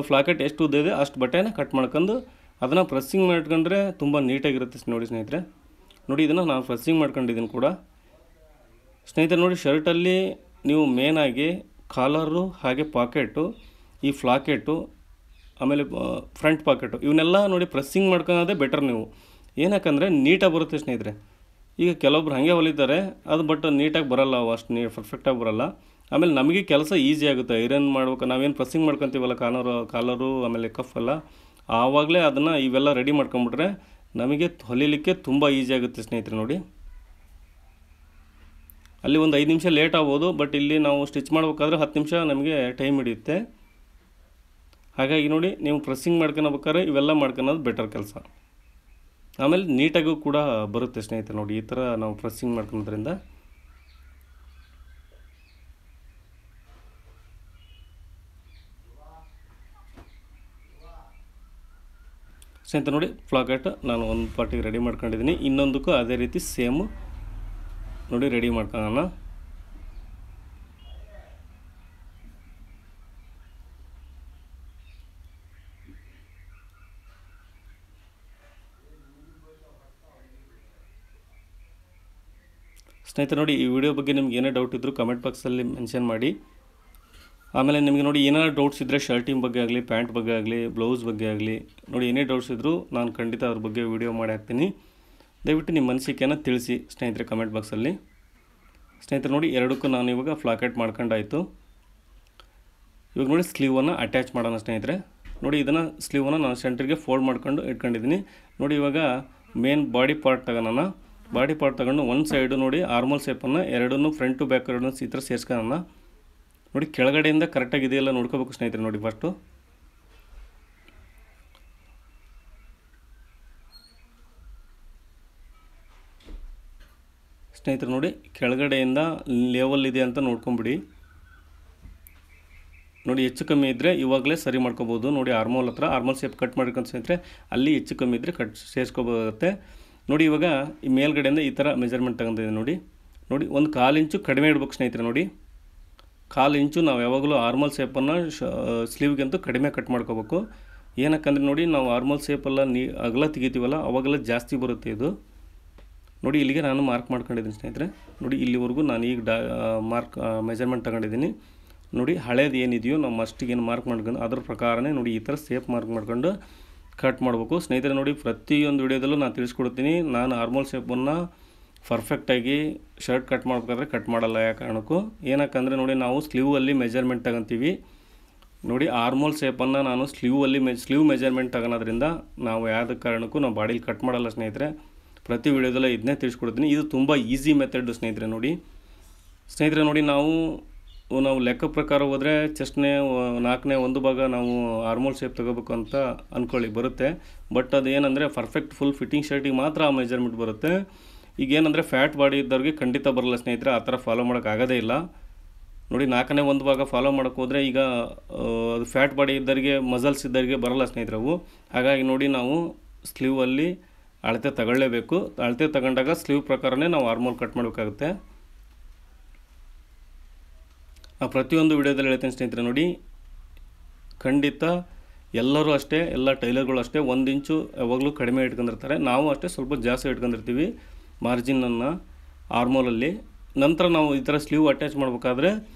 ಫ್ಲಾಕೆಟ್ ಎಷ್ಟು ಉದ್ದ ಇದೆ ಅಷ್ಟು ಬಟ್ಟೆನ ಕಟ್ ಮಾಡ್ಕೊಂಡು ಅದನ್ನು ಪ್ರೆಸ್ಸಿಂಗ್ ಮಾಡ್ಕೊಂಡ್ರೆ ತುಂಬ ನೀಟಾಗಿರುತ್ತೆ ನೋಡಿ ಸ್ನೇಹಿತರೆ. ನೋಡಿ ಇದನ್ನು ನಾನು ಪ್ರೆಸ್ಸಿಂಗ್ ಮಾಡ್ಕೊಂಡಿದ್ದೀನಿ ಕೂಡ ಸ್ನೇಹಿತರೆ. ನೋಡಿ ಶರ್ಟಲ್ಲಿ ನೀವು ಮೇನಾಗಿ ಕಾಲರು ಹಾಗೆ ಪಾಕೆಟು, ಈ ಫ್ಲಾಕೆಟು, ಆಮೇಲೆ ಫ್ರಂಟ್ ಪಾಕೆಟು ಇವನ್ನೆಲ್ಲ ನೋಡಿ ಪ್ರೆಸ್ಸಿಂಗ್ ಮಾಡ್ಕೊಳ್ಳೋದೇ ಬೆಟರ್ ನೀವು. ಏನಕ್ಕಂದರೆ ನೀಟಾಗಿ ಬರುತ್ತೆ ಸ್ನೇಹಿತರೆ. ಈಗ ಕೆಲವೊಬ್ರು ಹಾಗೆ ಹೊಲಿತಾರೆ ಅದು ಬಟ್ ನೀಟಾಗಿ ಬರೋಲ್ಲ, ಅಷ್ಟು ಪರ್ಫೆಕ್ಟಾಗಿ ಬರೋಲ್ಲ. ಆಮೇಲೆ ನಮಗೆ ಕೆಲಸ ಈಸಿ ಆಗುತ್ತೆ ಐರನ್ ಮಾಡ್ಬೇಕು. ನಾವೇನು ಪ್ರೆಸ್ಸಿಂಗ್ ಮಾಡ್ಕೊತೀವಲ್ಲ ಕಾಲರು ಆಮೇಲೆ ಕಫ್ ಎಲ್ಲ, ಆವಾಗಲೇ ಅದನ್ನು ಇವೆಲ್ಲ ರೆಡಿ ಮಾಡ್ಕೊಂಬಿಟ್ರೆ ನಮಗೆ ಹೊಲಿಲಿಕ್ಕೆ ತುಂಬ ಈಸಿ ಆಗುತ್ತೆ ಸ್ನೇಹಿತರೆ. ನೋಡಿ ಅಲ್ಲಿ ಒಂದು 5 ನಿಮಿಷ ಲೇಟ್ ಆಗ್ಬೋದು, ಬಟ್ ಇಲ್ಲಿ ನಾವು ಸ್ಟಿಚ್ ಮಾಡಬೇಕಾದ್ರೆ 10 ನಿಮಿಷ ನಮಗೆ ಟೈಮ್ ಹಿಡಿಯುತ್ತೆ. ಹಾಗಾಗಿ ನೋಡಿ ನೀವು ಪ್ರೆಸ್ಸಿಂಗ್ ಮಾಡ್ಕೊಬೇಕಾದ್ರೆ ಇವೆಲ್ಲ ಮಾಡ್ಕೊಳೋದು ಬೆಟರ್ ಕೆಲಸ. ಆಮೇಲೆ ನೀಟಾಗೂ ಕೂಡ ಬರುತ್ತೆ ಸ್ನೇಹಿತರೆ. ನೋಡಿ ಈ ಥರ ನಾವು ಪ್ರೆಸ್ಸಿಂಗ್ ಮಾಡ್ಕೊಳೋದ್ರಿಂದ. ಸ್ನೇಹಿತರೆ ನೋಡಿ ಪ್ಲಾಕೆಟ್ ನಾನು ಒಂದು ಪಾರ್ಟಿಗೆ ರೆಡಿ ಮಾಡ್ಕೊಂಡಿದ್ದೀನಿ. ಇನ್ನೊಂದಕ್ಕೂ ಅದೇ ರೀತಿ ಸೇಮು ನೋಡಿ ರೆಡಿ ಮಾಡ್ಕೊಳ್ಳೋಣ. ಸ್ನೇಹಿತರೆ ನೋಡಿ ಈ ವಿಡಿಯೋ ಬಗ್ಗೆ ನಿಮ್ಗೆ ಏನೇ ಡೌಟ್ ಇದ್ದರೂ ಕಮೆಂಟ್ ಬಾಕ್ಸಲ್ಲಿ ಮೆನ್ಷನ್ ಮಾಡಿ. ಆಮೇಲೆ ನಿಮಗೆ ನೋಡಿ ಏನಾದ್ರು ಡೌಟ್ಸ್ ಇದ್ದರೆ ಶರ್ಟಿಂಗ್ ಬಗ್ಗೆ ಆಗಲಿ, ಪ್ಯಾಂಟ್ ಬಗ್ಗೆ ಆಗಲಿ, ಬ್ಲೌಸ್ ಬಗ್ಗೆ ಆಗಲಿ ನೋಡಿ ಏನೇ ಡೌಟ್ಸ್ ಇದ್ದರೂ ನಾನು ಖಂಡಿತ ಅದ್ರ ಬಗ್ಗೆ ವಿಡಿಯೋ ಮಾಡಿ ಹಾಕ್ತೀನಿ. ದಯವಿಟ್ಟು ನಿಮ್ಮ ಅನಿಸಿಕೆಯನ್ನು ತಿಳಿಸಿ ಸ್ನೇಹಿತರೆ ಕಮೆಂಟ್ ಬಾಕ್ಸಲ್ಲಿ. ಸ್ನೇಹಿತರೆ ನೋಡಿ ಎರಡಕ್ಕೂ ನಾನು ಇವಾಗ ಫ್ಲಾಕೆಟ್ ಮಾಡ್ಕೊಂಡಾಯಿತು. ಇವಾಗ ನೋಡಿ ಸ್ಲೀವನ್ನು ಅಟ್ಯಾಚ್ ಮಾಡೋಣ ಸ್ನೇಹಿತರೆ. ನೋಡಿ ಇದನ್ನು ಸ್ಲೀವನ್ನು ನಾನು ಸೆಂಟ್ರಿಗೆ ಫೋಲ್ಡ್ ಮಾಡ್ಕೊಂಡು ಇಟ್ಕೊಂಡಿದ್ದೀನಿ. ನೋಡಿ ಇವಾಗ ಮೇನ್ ಬಾಡಿ ಪಾರ್ಟ್ ತಗೋಣ. ಬಾಡಿ ಪಾರ್ಟ್ ತಗೊಂಡು ಒಂದು ಸೈಡು ನೋಡಿ ಆರ್ಮಲ್ ಶೇಪನ್ನು ಎರಡನ್ನೂ ಫ್ರಂಟು ಬ್ಯಾಕ್ ಎರಡನ್ನೂ ಈ ಥರ ಸೇರಿಸ್ಕೊಳ್ಳೋಣ. ನೋಡಿ ಕೆಳಗಡೆಯಿಂದ ಕರೆಕ್ಟಾಗಿ ಇದೆಯಲ್ಲ ನೋಡ್ಕೋಬೇಕು ಸ್ನೇಹಿತರೆ. ನೋಡಿ ಫಸ್ಟು ಸ್ನೇಹಿತರೆ ನೋಡಿ ಕೆಳಗಡೆಯಿಂದ ಲೆವೆಲ್ ಇದೆ ಅಂತ ನೋಡ್ಕೊಂಬಿಡಿ. ನೋಡಿ ಹೆಚ್ಚು ಕಮ್ಮಿ ಇದ್ದರೆ ಇವಾಗಲೇ ಸರಿ ಮಾಡ್ಕೋಬೋದು. ನೋಡಿ ಆರ್ಮೋಲ್ ಹತ್ರ ಆರ್ಮೋಲ್ ಶೇಪ್ ಕಟ್ ಮಾಡ್ಕೊಂತ ಸ್ನೇಹಿತರೆ ಅಲ್ಲಿ ಹೆಚ್ಚು ಕಮ್ಮಿ ಇದ್ದರೆ ಸೇರಿಸ್ಕೋಬೋಗುತ್ತೆ. ನೋಡಿ ಇವಾಗ ಈ ಮೇಲ್ಗಡೆಯಿಂದ ಈ ಥರ ಮೆಜರ್ಮೆಂಟ್ ತಗೊಂಡಿದ್ದೀನಿ ನೋಡಿ. ನೋಡಿ ಒಂದು 1/4 ಇಂಚು ಕಡಿಮೆ ಇಡ್ಬೇಕು ಸ್ನೇಹಿತರೆ. ನೋಡಿ 1/4 ಇಂಚು ನಾವು ಯಾವಾಗಲೂ ಆರ್ಮೋಲ್ ಶೇಪನ್ನು ಸ್ಲೀವ್ಗಂತೂ ಕಡಿಮೆ ಕಟ್ ಮಾಡ್ಕೋಬೇಕು. ಏನಕ್ಕಂದರೆ ನೋಡಿ ನಾವು ಆರ್ಮೋಲ್ ಶೇಪೆಲ್ಲ ಅಗಲ ತೆಗಿತೀವಲ್ಲ ಅವಾಗೆಲ್ಲ ಜಾಸ್ತಿ ಬರುತ್ತೆ ಇದು. ನೋಡಿ ಇಲ್ಲಿಗೆ ನಾನು ಮಾರ್ಕ್ ಮಾಡ್ಕೊಂಡಿದ್ದೀನಿ ಸ್ನೇಹಿತರೆ. ನೋಡಿ ಇಲ್ಲಿವರೆಗೂ ನಾನು ಈಗ ಮೆಜರ್ಮೆಂಟ್ ತಗೊಂಡಿದ್ದೀನಿ. ನೋಡಿ ಹಳೇದು ಏನಿದೆಯೋ ನಾವು ಮಸ್ಟಿಗೆ ಏನು ಮಾರ್ಕ್ ಮಾಡ್ಕೊಂಡು ಅದ್ರ ಪ್ರಕಾರನೇ ನೋಡಿ ಈ ಥರ ಸೇಪ್ ಮಾರ್ಕ್ ಮಾಡ್ಕೊಂಡು ಕಟ್ ಮಾಡಬೇಕು ಸ್ನೇಹಿತರೆ. ನೋಡಿ ಪ್ರತಿಯೊಂದು ವಿಡಿಯೋದಲ್ಲೂ ನಾನು ತಿಳಿಸ್ಕೊಡ್ತೀನಿ. ನಾನು ಆರ್ಮೋಲ್ ಶೇಪನ್ನು ಪರ್ಫೆಕ್ಟಾಗಿ ಶರ್ಟ್ ಕಟ್ ಮಾಡಬೇಕಾದ್ರೆ ಕಟ್ ಮಾಡಲ್ಲ ಯಾವ ಕಾರಣಕ್ಕೂ. ಏನಕ್ಕಂದರೆ ನೋಡಿ ನಾವು ಸ್ಲೀವಲ್ಲಿ ಮೆಜರ್ಮೆಂಟ್ ತಗೊತೀವಿ. ನೋಡಿ ಆರ್ಮೋಲ್ ಶೇಪನ್ನು ನಾನು ಸ್ಲೀವ್ ಮೆಜರ್ಮೆಂಟ್ ತಗೊಳೋದ್ರಿಂದ ನಾವು ಯಾವುದೇ ಕಾರಣಕ್ಕೂ ನಾವು ಬಾಡೀಲಿ ಕಟ್ ಮಾಡಲ್ಲ ಸ್ನೇಹಿತರೆ. ಪ್ರತಿ ವಿಡಿಯೋದಲ್ಲೂ ಇದನ್ನೇ ತಿಳಿಸ್ಕೊಡ್ತೀನಿ. ಇದು ತುಂಬ ಈಸಿ ಮೆಥಡ್ ಸ್ನೇಹಿತರೆ. ನೋಡಿ ನಾವು ಲೆಕ್ಕ ಪ್ರಕಾರ ಹೋದರೆ ಚೆಸ್ಟ್ನೇ 4ನೇ 1 ಭಾಗ ನಾವು ಆರ್ಮೋಲ್ ಶೇಪ್ ತೊಗೋಬೇಕು ಅಂತ ಅಂದ್ಕೊಳ್ಳಿ ಬರುತ್ತೆ. ಬಟ್ ಅದೇನೆಂದರೆ ಪರ್ಫೆಕ್ಟ್ ಫುಲ್ ಫಿಟ್ಟಿಂಗ್ ಶರ್ಟಿಗೆ ಮಾತ್ರ ಆ ಮೆಜರ್ಮೆಂಟ್ ಬರುತ್ತೆ. ಈಗೇನೆಂದರೆ ಫ್ಯಾಟ್ ಬಾಡಿ ಇದ್ದವ್ರಿಗೆ ಖಂಡಿತ ಬರಲ್ಲ ಸ್ನೇಹಿತರೆ. ಆ ಥರ ಫಾಲೋ ಮಾಡೋಕ್ಕಾಗೋದೇ ಇಲ್ಲ. ನೋಡಿ 4ನೇ 1 ಭಾಗ ಫಾಲೋ ಮಾಡೋಕ್ಕೆ ಹೋದರೆ ಈಗ ಅದು ಫ್ಯಾಟ್ ಬಾಡಿ ಇದ್ದವರಿಗೆ ಮಸಲ್ಸ್ ಇದ್ದವರಿಗೆ ಬರಲ್ಲ ಸ್ನೇಹಿತರೆ ಅವು. ಹಾಗಾಗಿ ನೋಡಿ ನಾವು ಸ್ಲೀವಲ್ಲಿ ಅಳತೆ ತಗೊಳ್ಳೇಬೇಕು. ಅಳತೆ ತಗೊಂಡಾಗ ಸ್ಲೀವ್ ಪ್ರಕಾರನೇ ನಾವು ಆರ್ಮೋಲ್ ಕಟ್ ಮಾಡಬೇಕಾಗುತ್ತೆ. ನಾವು ಪ್ರತಿಯೊಂದು ವಿಡಿಯೋದಲ್ಲಿ ಹೇಳ್ತೀನಿ ಸ್ನೇಹಿತರೆ. ನೋಡಿ ಖಂಡಿತ ಎಲ್ಲರೂ ಅಷ್ಟೇ, ಎಲ್ಲ ಟೈಲರ್ಗಳು ಅಷ್ಟೇ 1 ಇಂಚು ಯಾವಾಗಲೂ ಕಡಿಮೆ ಇಟ್ಕೊಂಡಿರ್ತಾರೆ. ನಾವು ಅಷ್ಟೇ ಸ್ವಲ್ಪ ಜಾಸ್ತಿ ಇಟ್ಕೊಂಡಿರ್ತೀವಿ ಮಾರ್ಜಿನನ್ನು ಆರ್ಮೋಲಲ್ಲಿ. ನಂತರ ನಾವು ಈ ಥರ ಸ್ಲೀವ್ ಅಟ್ಯಾಚ್ ಮಾಡಬೇಕಾದ್ರೆ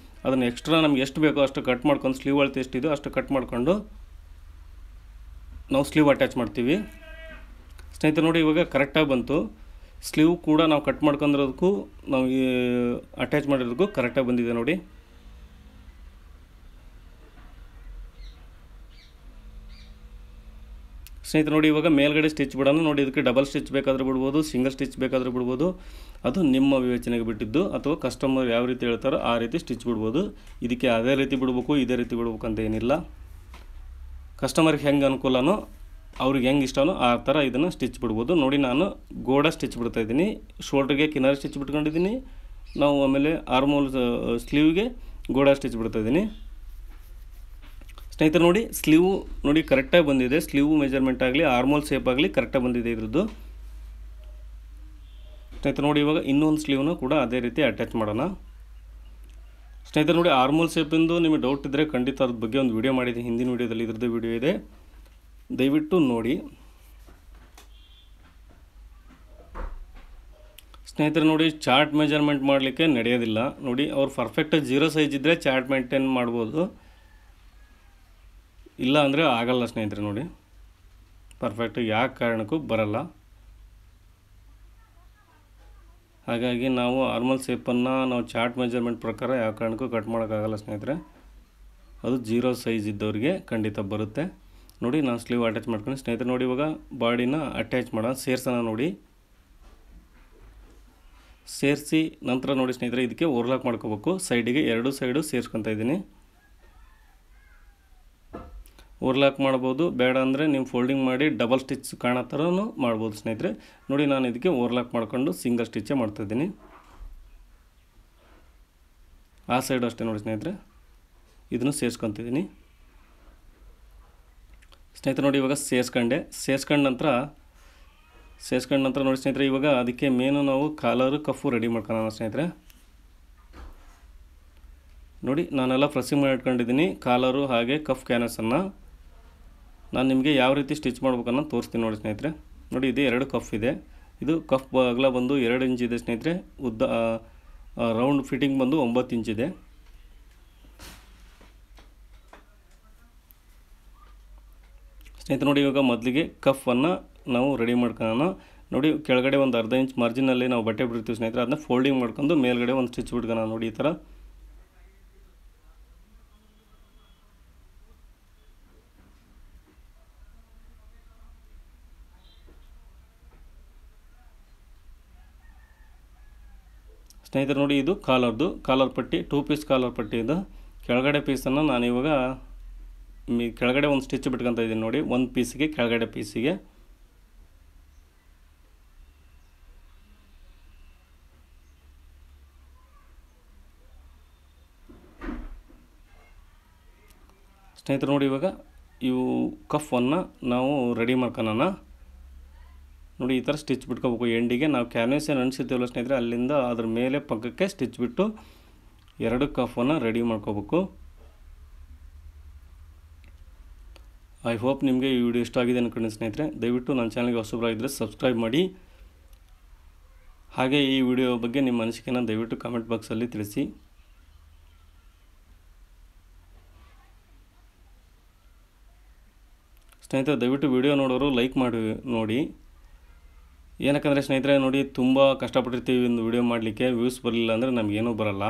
ಅದನ್ನು ಎಕ್ಸ್ಟ್ರಾ ನಮ್ಗೆ ಎಷ್ಟು ಬೇಕೋ ಅಷ್ಟು ಕಟ್ ಮಾಡ್ಕೊಂಡು ಸ್ಲೀವ್ ಅಳತೆ ಎಷ್ಟಿದೆಯೋ ಅಷ್ಟು ಕಟ್ ಮಾಡಿಕೊಂಡು ನಾವು ಸ್ಲೀವ್ ಅಟ್ಯಾಚ್ ಮಾಡ್ತೀವಿ ಸ್ನೇಹಿತರೆ. ನೋಡಿ ಇವಾಗ ಕರೆಕ್ಟಾಗಿ ಬಂತು. ಸ್ಲೀವ್ ಕೂಡ ನಾವು ಕಟ್ ಮಾಡ್ಕೊಂಡಿರೋದಕ್ಕೂ ನಾವು ಅಟ್ಯಾಚ್ ಮಾಡಿರೋದಕ್ಕೂ ಕರೆಕ್ಟಾಗಿ ಬಂದಿದೆ ನೋಡಿ. ಸ್ನೇಹಿತರೆ ನೋಡಿ ಇವಾಗ ಮೇಲ್ಗಡೆ ಸ್ಟಿಚ್ ಬಿಡೋಣ. ನೋಡಿ ಇದಕ್ಕೆ ಡಬಲ್ ಸ್ಟಿಚ್ ಬೇಕಾದರೂ ಬಿಡ್ಬೋದು, ಸಿಂಗಲ್ ಸ್ಟಿಚ್ ಬೇಕಾದರೂ ಬಿಡ್ಬೋದು. ಅದು ನಿಮ್ಮ ವಿವೇಚನೆಗೆ ಬಿಟ್ಟಿದ್ದು. ಅಥವಾ ಕಸ್ಟಮರ್ ಯಾವ ರೀತಿ ಹೇಳ್ತಾರೋ ಆ ರೀತಿ ಸ್ಟಿಚ್ ಬಿಡ್ಬೋದು. ಇದಕ್ಕೆ ಅದೇ ರೀತಿ ಬಿಡಬೇಕು ಇದೇ ರೀತಿ ಬಿಡ್ಬೇಕು ಅಂತ ಏನಿಲ್ಲ. ಕಸ್ಟಮರ್ಗೆ ಹೆಂಗೆ ಅನುಕೂಲನೋ ಅವ್ರಿಗೆ ಹೆಂಗೆ ಇಷ್ಟನೋ ಆ ಥರ ಇದನ್ನು ಸ್ಟಿಚ್ ಬಿಡ್ಬೋದು. ನೋಡಿ ನಾನು ಗೋಡ ಸ್ಟಿಚ್ ಬಿಡ್ತಾಯಿದ್ದೀನಿ. ಶೋಲ್ಡ್ರಿಗೆ ಕಿನಾರಿ ಸ್ಟಿಚ್ ಬಿಟ್ಕೊಂಡಿದ್ದೀನಿ. ನಾವು ಆಮೇಲೆ ಆರ್ಮೋಲ್ ಸ್ಲೀವ್ಗೆ ಗೋಡ ಸ್ಟಿಚ್ ಬಿಡ್ತಾಯಿದ್ದೀನಿ ಸ್ನೇಹಿತರೆ. ನೋಡಿ ಸ್ಲೀವ್ ನೋಡಿ ಕರೆಕ್ಟಾಗಿ ಬಂದಿದೆ. ಸ್ಲೀವ್ ಮೆಜರ್ಮೆಂಟ್ ಆಗಲಿ ಆರ್ಮೋಲ್ ಶೇಪ್ ಆಗಲಿ ಕರೆಕ್ಟಾಗಿ ಬಂದಿದೆ ಇದ್ರದ್ದು ಸ್ನೇಹಿತರೆ. ನೋಡಿ ಇವಾಗ ಇನ್ನೊಂದು ಸ್ಲೀವ್ನ ಕೂಡ ಅದೇ ರೀತಿ ಅಟ್ಯಾಚ್ ಮಾಡೋಣ ಸ್ನೇಹಿತರೆ. ನೋಡಿ ಆರ್ಮೋಲ್ ಶೇಪಿಂದು ನಿಮಗೆ ಡೌಟ್ ಇದ್ದರೆ ಖಂಡಿತ ಅದ್ರ ಬಗ್ಗೆ ಒಂದು ವಿಡಿಯೋ ಮಾಡಿದ್ದೀನಿ. ಹಿಂದಿನ ವಿಡಿಯೋದಲ್ಲಿ ಇದ್ರದ್ದು ವಿಡಿಯೋ ಇದೆ, ದಯವಿಟ್ಟು ನೋಡಿ ಸ್ನೇಹಿತರೆ. ನೋಡಿ ಚಾರ್ಟ್ ಮೆಜರ್ಮೆಂಟ್ ಮಾಡಲಿಕ್ಕೆ ನಡೆಯೋದಿಲ್ಲ. ನೋಡಿ ಅವ್ರು ಪರ್ಫೆಕ್ಟಾಗಿ 0 ಸೈಜ್ ಇದ್ದರೆ ಚಾರ್ಟ್ ಮೇಂಟೈನ್ ಮಾಡ್ಬೋದು, ಇಲ್ಲ ಅಂದರೆ ಆಗಲ್ಲ ಸ್ನೇಹಿತರೆ. ನೋಡಿ ಪರ್ಫೆಕ್ಟಾಗಿ ಯಾವ ಕಾರಣಕ್ಕೂ ಬರಲ್ಲ. ಹಾಗಾಗಿ ನಾವು ಆರ್ಮೋಲ್ ಶೇಪನ್ನು ನಾವು ಚಾರ್ಟ್ ಮೆಜರ್ಮೆಂಟ್ ಪ್ರಕಾರ ಯಾವ ಕಾರಣಕ್ಕೂ ಕಟ್ ಮಾಡೋಕ್ಕಾಗಲ್ಲ ಸ್ನೇಹಿತರೆ. ಅದು 0 ಸೈಜ್ ಇದ್ದವ್ರಿಗೆ ಖಂಡಿತ ಬರುತ್ತೆ. ನೋಡಿ ನಾನು ಸ್ಲೀವ್ ಅಟ್ಯಾಚ್ ಮಾಡ್ಕೊಂಡು ಸ್ನೇಹಿತರೆ. ನೋಡಿ ಇವಾಗ ಬಾಡಿನ ಅಟ್ಯಾಚ್ ಮಾಡೋಣ, ಸೇರ್ಸೋಣ. ನೋಡಿ ಸೇರಿಸಿ ನಂತರ ನೋಡಿ ಸ್ನೇಹಿತರೆ ಇದಕ್ಕೆ ಓವರ್ಲಾಕ್ ಮಾಡ್ಕೋಬೇಕು. ಸೈಡಿಗೆ 2 ಸೈಡು ಸೇರಿಸ್ಕೊತಾ ಇದ್ದೀನಿ. ಓವರ್ಲಾಕ್ ಮಾಡ್ಬೋದು, ಬೇಡ ಅಂದರೆ ನೀವು ಫೋಲ್ಡಿಂಗ್ ಮಾಡಿ ಡಬಲ್ ಸ್ಟಿಚ್ ಕಾಣೋ ಥರನೂ ಮಾಡ್ಬೋದು ಸ್ನೇಹಿತರೆ. ನೋಡಿ ನಾನು ಇದಕ್ಕೆ ಓವರ್ಲಾಕ್ ಮಾಡಿಕೊಂಡು ಸಿಂಗಲ್ ಸ್ಟಿಚ್ಚೇ ಮಾಡ್ತಾಯಿದ್ದೀನಿ. ಆ ಸೈಡು ಅಷ್ಟೇ ನೋಡಿ ಸ್ನೇಹಿತರೆ, ಇದನ್ನು ಸೇರಿಸ್ಕೊತಿದ್ದೀನಿ ಸ್ನೇಹಿತರೆ. ನೋಡಿ ಇವಾಗ ಸೇರಿಸ್ಕೊಂಡ ನಂತರ ನೋಡಿ ಸ್ನೇಹಿತರೆ ಇವಾಗ ಅದಕ್ಕೆ ಮೇನು ನಾವು ಕಾಲರು ಕಫು ರೆಡಿ ಮಾಡ್ಕೊಳ್ಳೋಣ ಸ್ನೇಹಿತರೆ. ನೋಡಿ ನಾನೆಲ್ಲ ಪ್ರೆಸ್ಸಿಂಗ್ ಮಾಡಿ ಇಟ್ಕೊಂಡಿದ್ದೀನಿ ಕಾಲರು ಹಾಗೆ ಕಫ್ ಕ್ಯಾನಸನ್ನು. ನಾನು ನಿಮಗೆ ಯಾವ ರೀತಿ ಸ್ಟಿಚ್ ಮಾಡ್ಬೇಕನ್ನೋ ತೋರಿಸ್ತೀನಿ ನೋಡಿ ಸ್ನೇಹಿತರೆ. ನೋಡಿ ಇದು 2 ಕಫ್ ಇದೆ. ಇದು ಕಫ್ ಅಗಲ ಬಂದು 2 ಇಂಚ್ ಇದೆ ಸ್ನೇಹಿತರೆ. ಉದ್ದ ರೌಂಡ್ ಫಿಟ್ಟಿಂಗ್ ಬಂದು 9 ಇಂಚ್ ಇದೆ ಸ್ನೇಹಿತರೆ. ನೋಡಿ ಇವಾಗ ಮೊದಲಿಗೆ ಕಫನ್ನು ನಾವು ರೆಡಿ ಮಾಡ್ಕೊಳ್ಳೋಣ. ನೋಡಿ ಕೆಳಗಡೆ ಒಂದು ಅರ್ಧ ಇಂಚ್ ಮಾರ್ಜಿನಲ್ಲಿ ನಾವು ಬಟ್ಟೆ ಬಿಡ್ತೀವಿ ಸ್ನೇಹಿತರೆ. ಅದನ್ನ ಫೋಲ್ಡಿಂಗ್ ಮಾಡ್ಕೊಂಡು ಮೇಲ್ಗಡೆ ಒಂದು ಸ್ಟಿಚ್ ಬಿಡ್ಕೊಳ್ಳೋಣ. ನೋಡಿ ಈ ಥರ ಸ್ನೇಹಿತರೆ. ನೋಡಿ ಇದು ಕಾಲರ್ ಪಟ್ಟಿ, 2 ಪೀಸ್ ಕಾಲರ್ ಪಟ್ಟಿ. ಇದು ಕೆಳಗಡೆ ಪೀಸನ್ನು ನಾನು ಇವಾಗ ಕೆಳಗಡೆ ಒಂದು ಸ್ಟಿಚ್ ಬಿಟ್ಕೊತಾ ಇದ್ದೀನಿ. ನೋಡಿ ಒಂದು ಪೀಸಿಗೆ ಕೆಳಗಡೆ ಪೀಸಿಗೆ ಸ್ನೇಹಿತರೆ ನೋಡಿ ಇವಾಗ ಇವು ಕಫನ್ನು ನಾವು ರೆಡಿ ಮಾಡ್ಕೊಳ್ಳೋಣ. ನೋಡಿ ಈ ಥರ ಸ್ಟಿಚ್ ಬಿಟ್ಕೋಬೇಕು. ಎಂಡಿಗೆ ನಾವು ಕ್ಯಾನ್ವಾಸ್ ಏನು ಅನಿಸುತ್ತೀವಲ್ಲ ಸ್ನೇಹಿತರೆ, ಅಲ್ಲಿಂದ ಅದ್ರ ಮೇಲೆ ಪಕ್ಕಕ್ಕೆ ಸ್ಟಿಚ್ ಬಿಟ್ಟು 2 ಕಫನ್ನು ರೆಡಿ ಮಾಡ್ಕೋಬೇಕು. ಐ ಹೋಪ್ ನಿಮಗೆ ಈ ವಿಡಿಯೋ ಇಷ್ಟ ಆಗಿದೆ ಅನ್ಕೊಂಡು ಸ್ನೇಹಿತರೆ. ದಯವಿಟ್ಟು ನನ್ನ ಚಾನಲ್ಗೆ ಹೊಸಬರಾಗಿದ್ದರೆ ಸಬ್ಸ್ಕ್ರೈಬ್ ಮಾಡಿ. ಹಾಗೆ ಈ ವಿಡಿಯೋ ಬಗ್ಗೆ ನಿಮ್ಮ ಅನಿಸಿಕೆನ ದಯವಿಟ್ಟು ಕಮೆಂಟ್ ಬಾಕ್ಸಲ್ಲಿ ತಿಳಿಸಿ. ಸ್ನೇಹಿತರೆ ದಯವಿಟ್ಟು ವಿಡಿಯೋ ನೋಡೋರು ಲೈಕ್ ಮಾಡಿ ನೋಡಿ. ಏನಕ್ಕಂದರೆ ಸ್ನೇಹಿತರೆ ನೋಡಿ, ತುಂಬ ಕಷ್ಟಪಟ್ಟಿರ್ತೀವಿ ಒಂದು ವಿಡಿಯೋ ಮಾಡಲಿಕ್ಕೆ, ವ್ಯೂಸ್ ಬರಲಿಲ್ಲ ಅಂದರೆ ನಮಗೇನೂ ಬರಲ್ಲ.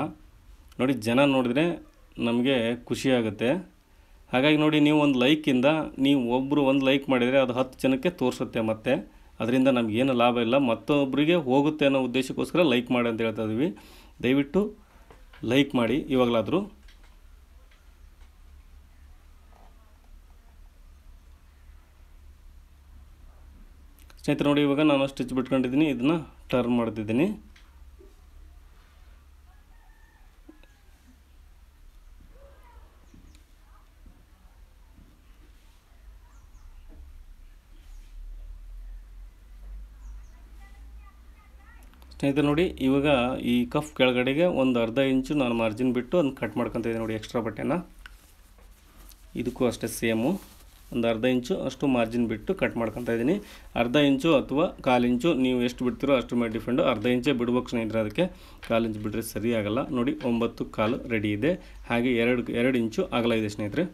ನೋಡಿ ಜನ ನೋಡಿದರೆ ನಮಗೆ ಖುಷಿಯಾಗುತ್ತೆ. ಹಾಗಾಗಿ ನೋಡಿ, ನೀವು ಒಂದು ಲೈಕಿಂದ ನೀವು ಒಬ್ಬರು ಒಂದು ಲೈಕ್ ಮಾಡಿದರೆ ಅದು 10 ಜನಕ್ಕೆ ತೋರಿಸುತ್ತೆ. ಮತ್ತು ಅದರಿಂದ ನಮಗೇನು ಲಾಭ ಇಲ್ಲ, ಮತ್ತೊಬ್ಬರಿಗೆ ಹೋಗುತ್ತೆ ಅನ್ನೋ ಉದ್ದೇಶಕ್ಕೋಸ್ಕರ ಲೈಕ್ ಮಾಡಿ ಅಂತ ಹೇಳ್ತಾ ಇದ್ದೀವಿ. ದಯವಿಟ್ಟು ಲೈಕ್ ಮಾಡಿ ಇವಾಗಲಾದರೂ. ಸ್ನೇಹಿತರೆ ನೋಡಿ ಇವಾಗ ನಾನು ಸ್ಟಿಚ್ ಬಿಟ್ಕೊಂಡಿದ್ದೀನಿ, ಇದನ್ನು ಟರ್ನ್ ಮಾಡ್ತಿದ್ದೀನಿ. ಸ್ನೇಹಿತರೆ ನೋಡಿ ಇವಾಗ ಈ ಕಫ್ ಕೆಳಗಡೆಗೆ ಒಂದು ಅರ್ಧ ಇಂಚು ನಾನು ಮಾರ್ಜಿನ್ ಬಿಟ್ಟು ಅದನ್ನು ಕಟ್ ಮಾಡ್ಕೊತಾ ಇದ್ದೀನಿ. ನೋಡಿ ಎಕ್ಸ್ಟ್ರಾ ಬಟ್ಟೆನ ಇದಕ್ಕೂ ಅಷ್ಟೇ ಸೇಮು ಒಂದು ಅರ್ಧ ಇಂಚು ಅಷ್ಟು ಮಾರ್ಜಿನ್ ಬಿಟ್ಟು ಕಟ್ ಮಾಡ್ಕೊತಾ ಇದ್ದೀನಿ. ಅರ್ಧ ಇಂಚು ಅಥವಾ 1/4 ಇಂಚು ನೀವು ಎಷ್ಟು ಬಿಡ್ತೀರೋ ಅಷ್ಟು ಮೇಲೆ ಡಿಫೆಂಡು. ಅರ್ಧ ಇಂಚೇ ಬಿಡ್ಬೇಕು ಸ್ನೇಹಿತರೆ, ಅದಕ್ಕೆ 1/4 ಇಂಚು ಬಿಟ್ಟರೆ ಸರಿ ಆಗಲ್ಲ. ನೋಡಿ 9/4 ರೆಡಿ ಇದೆ. ಹಾಗೆ 2 ಇಂಚು ಅಗಲ ಇದೆ ಸ್ನೇಹಿತರೆ.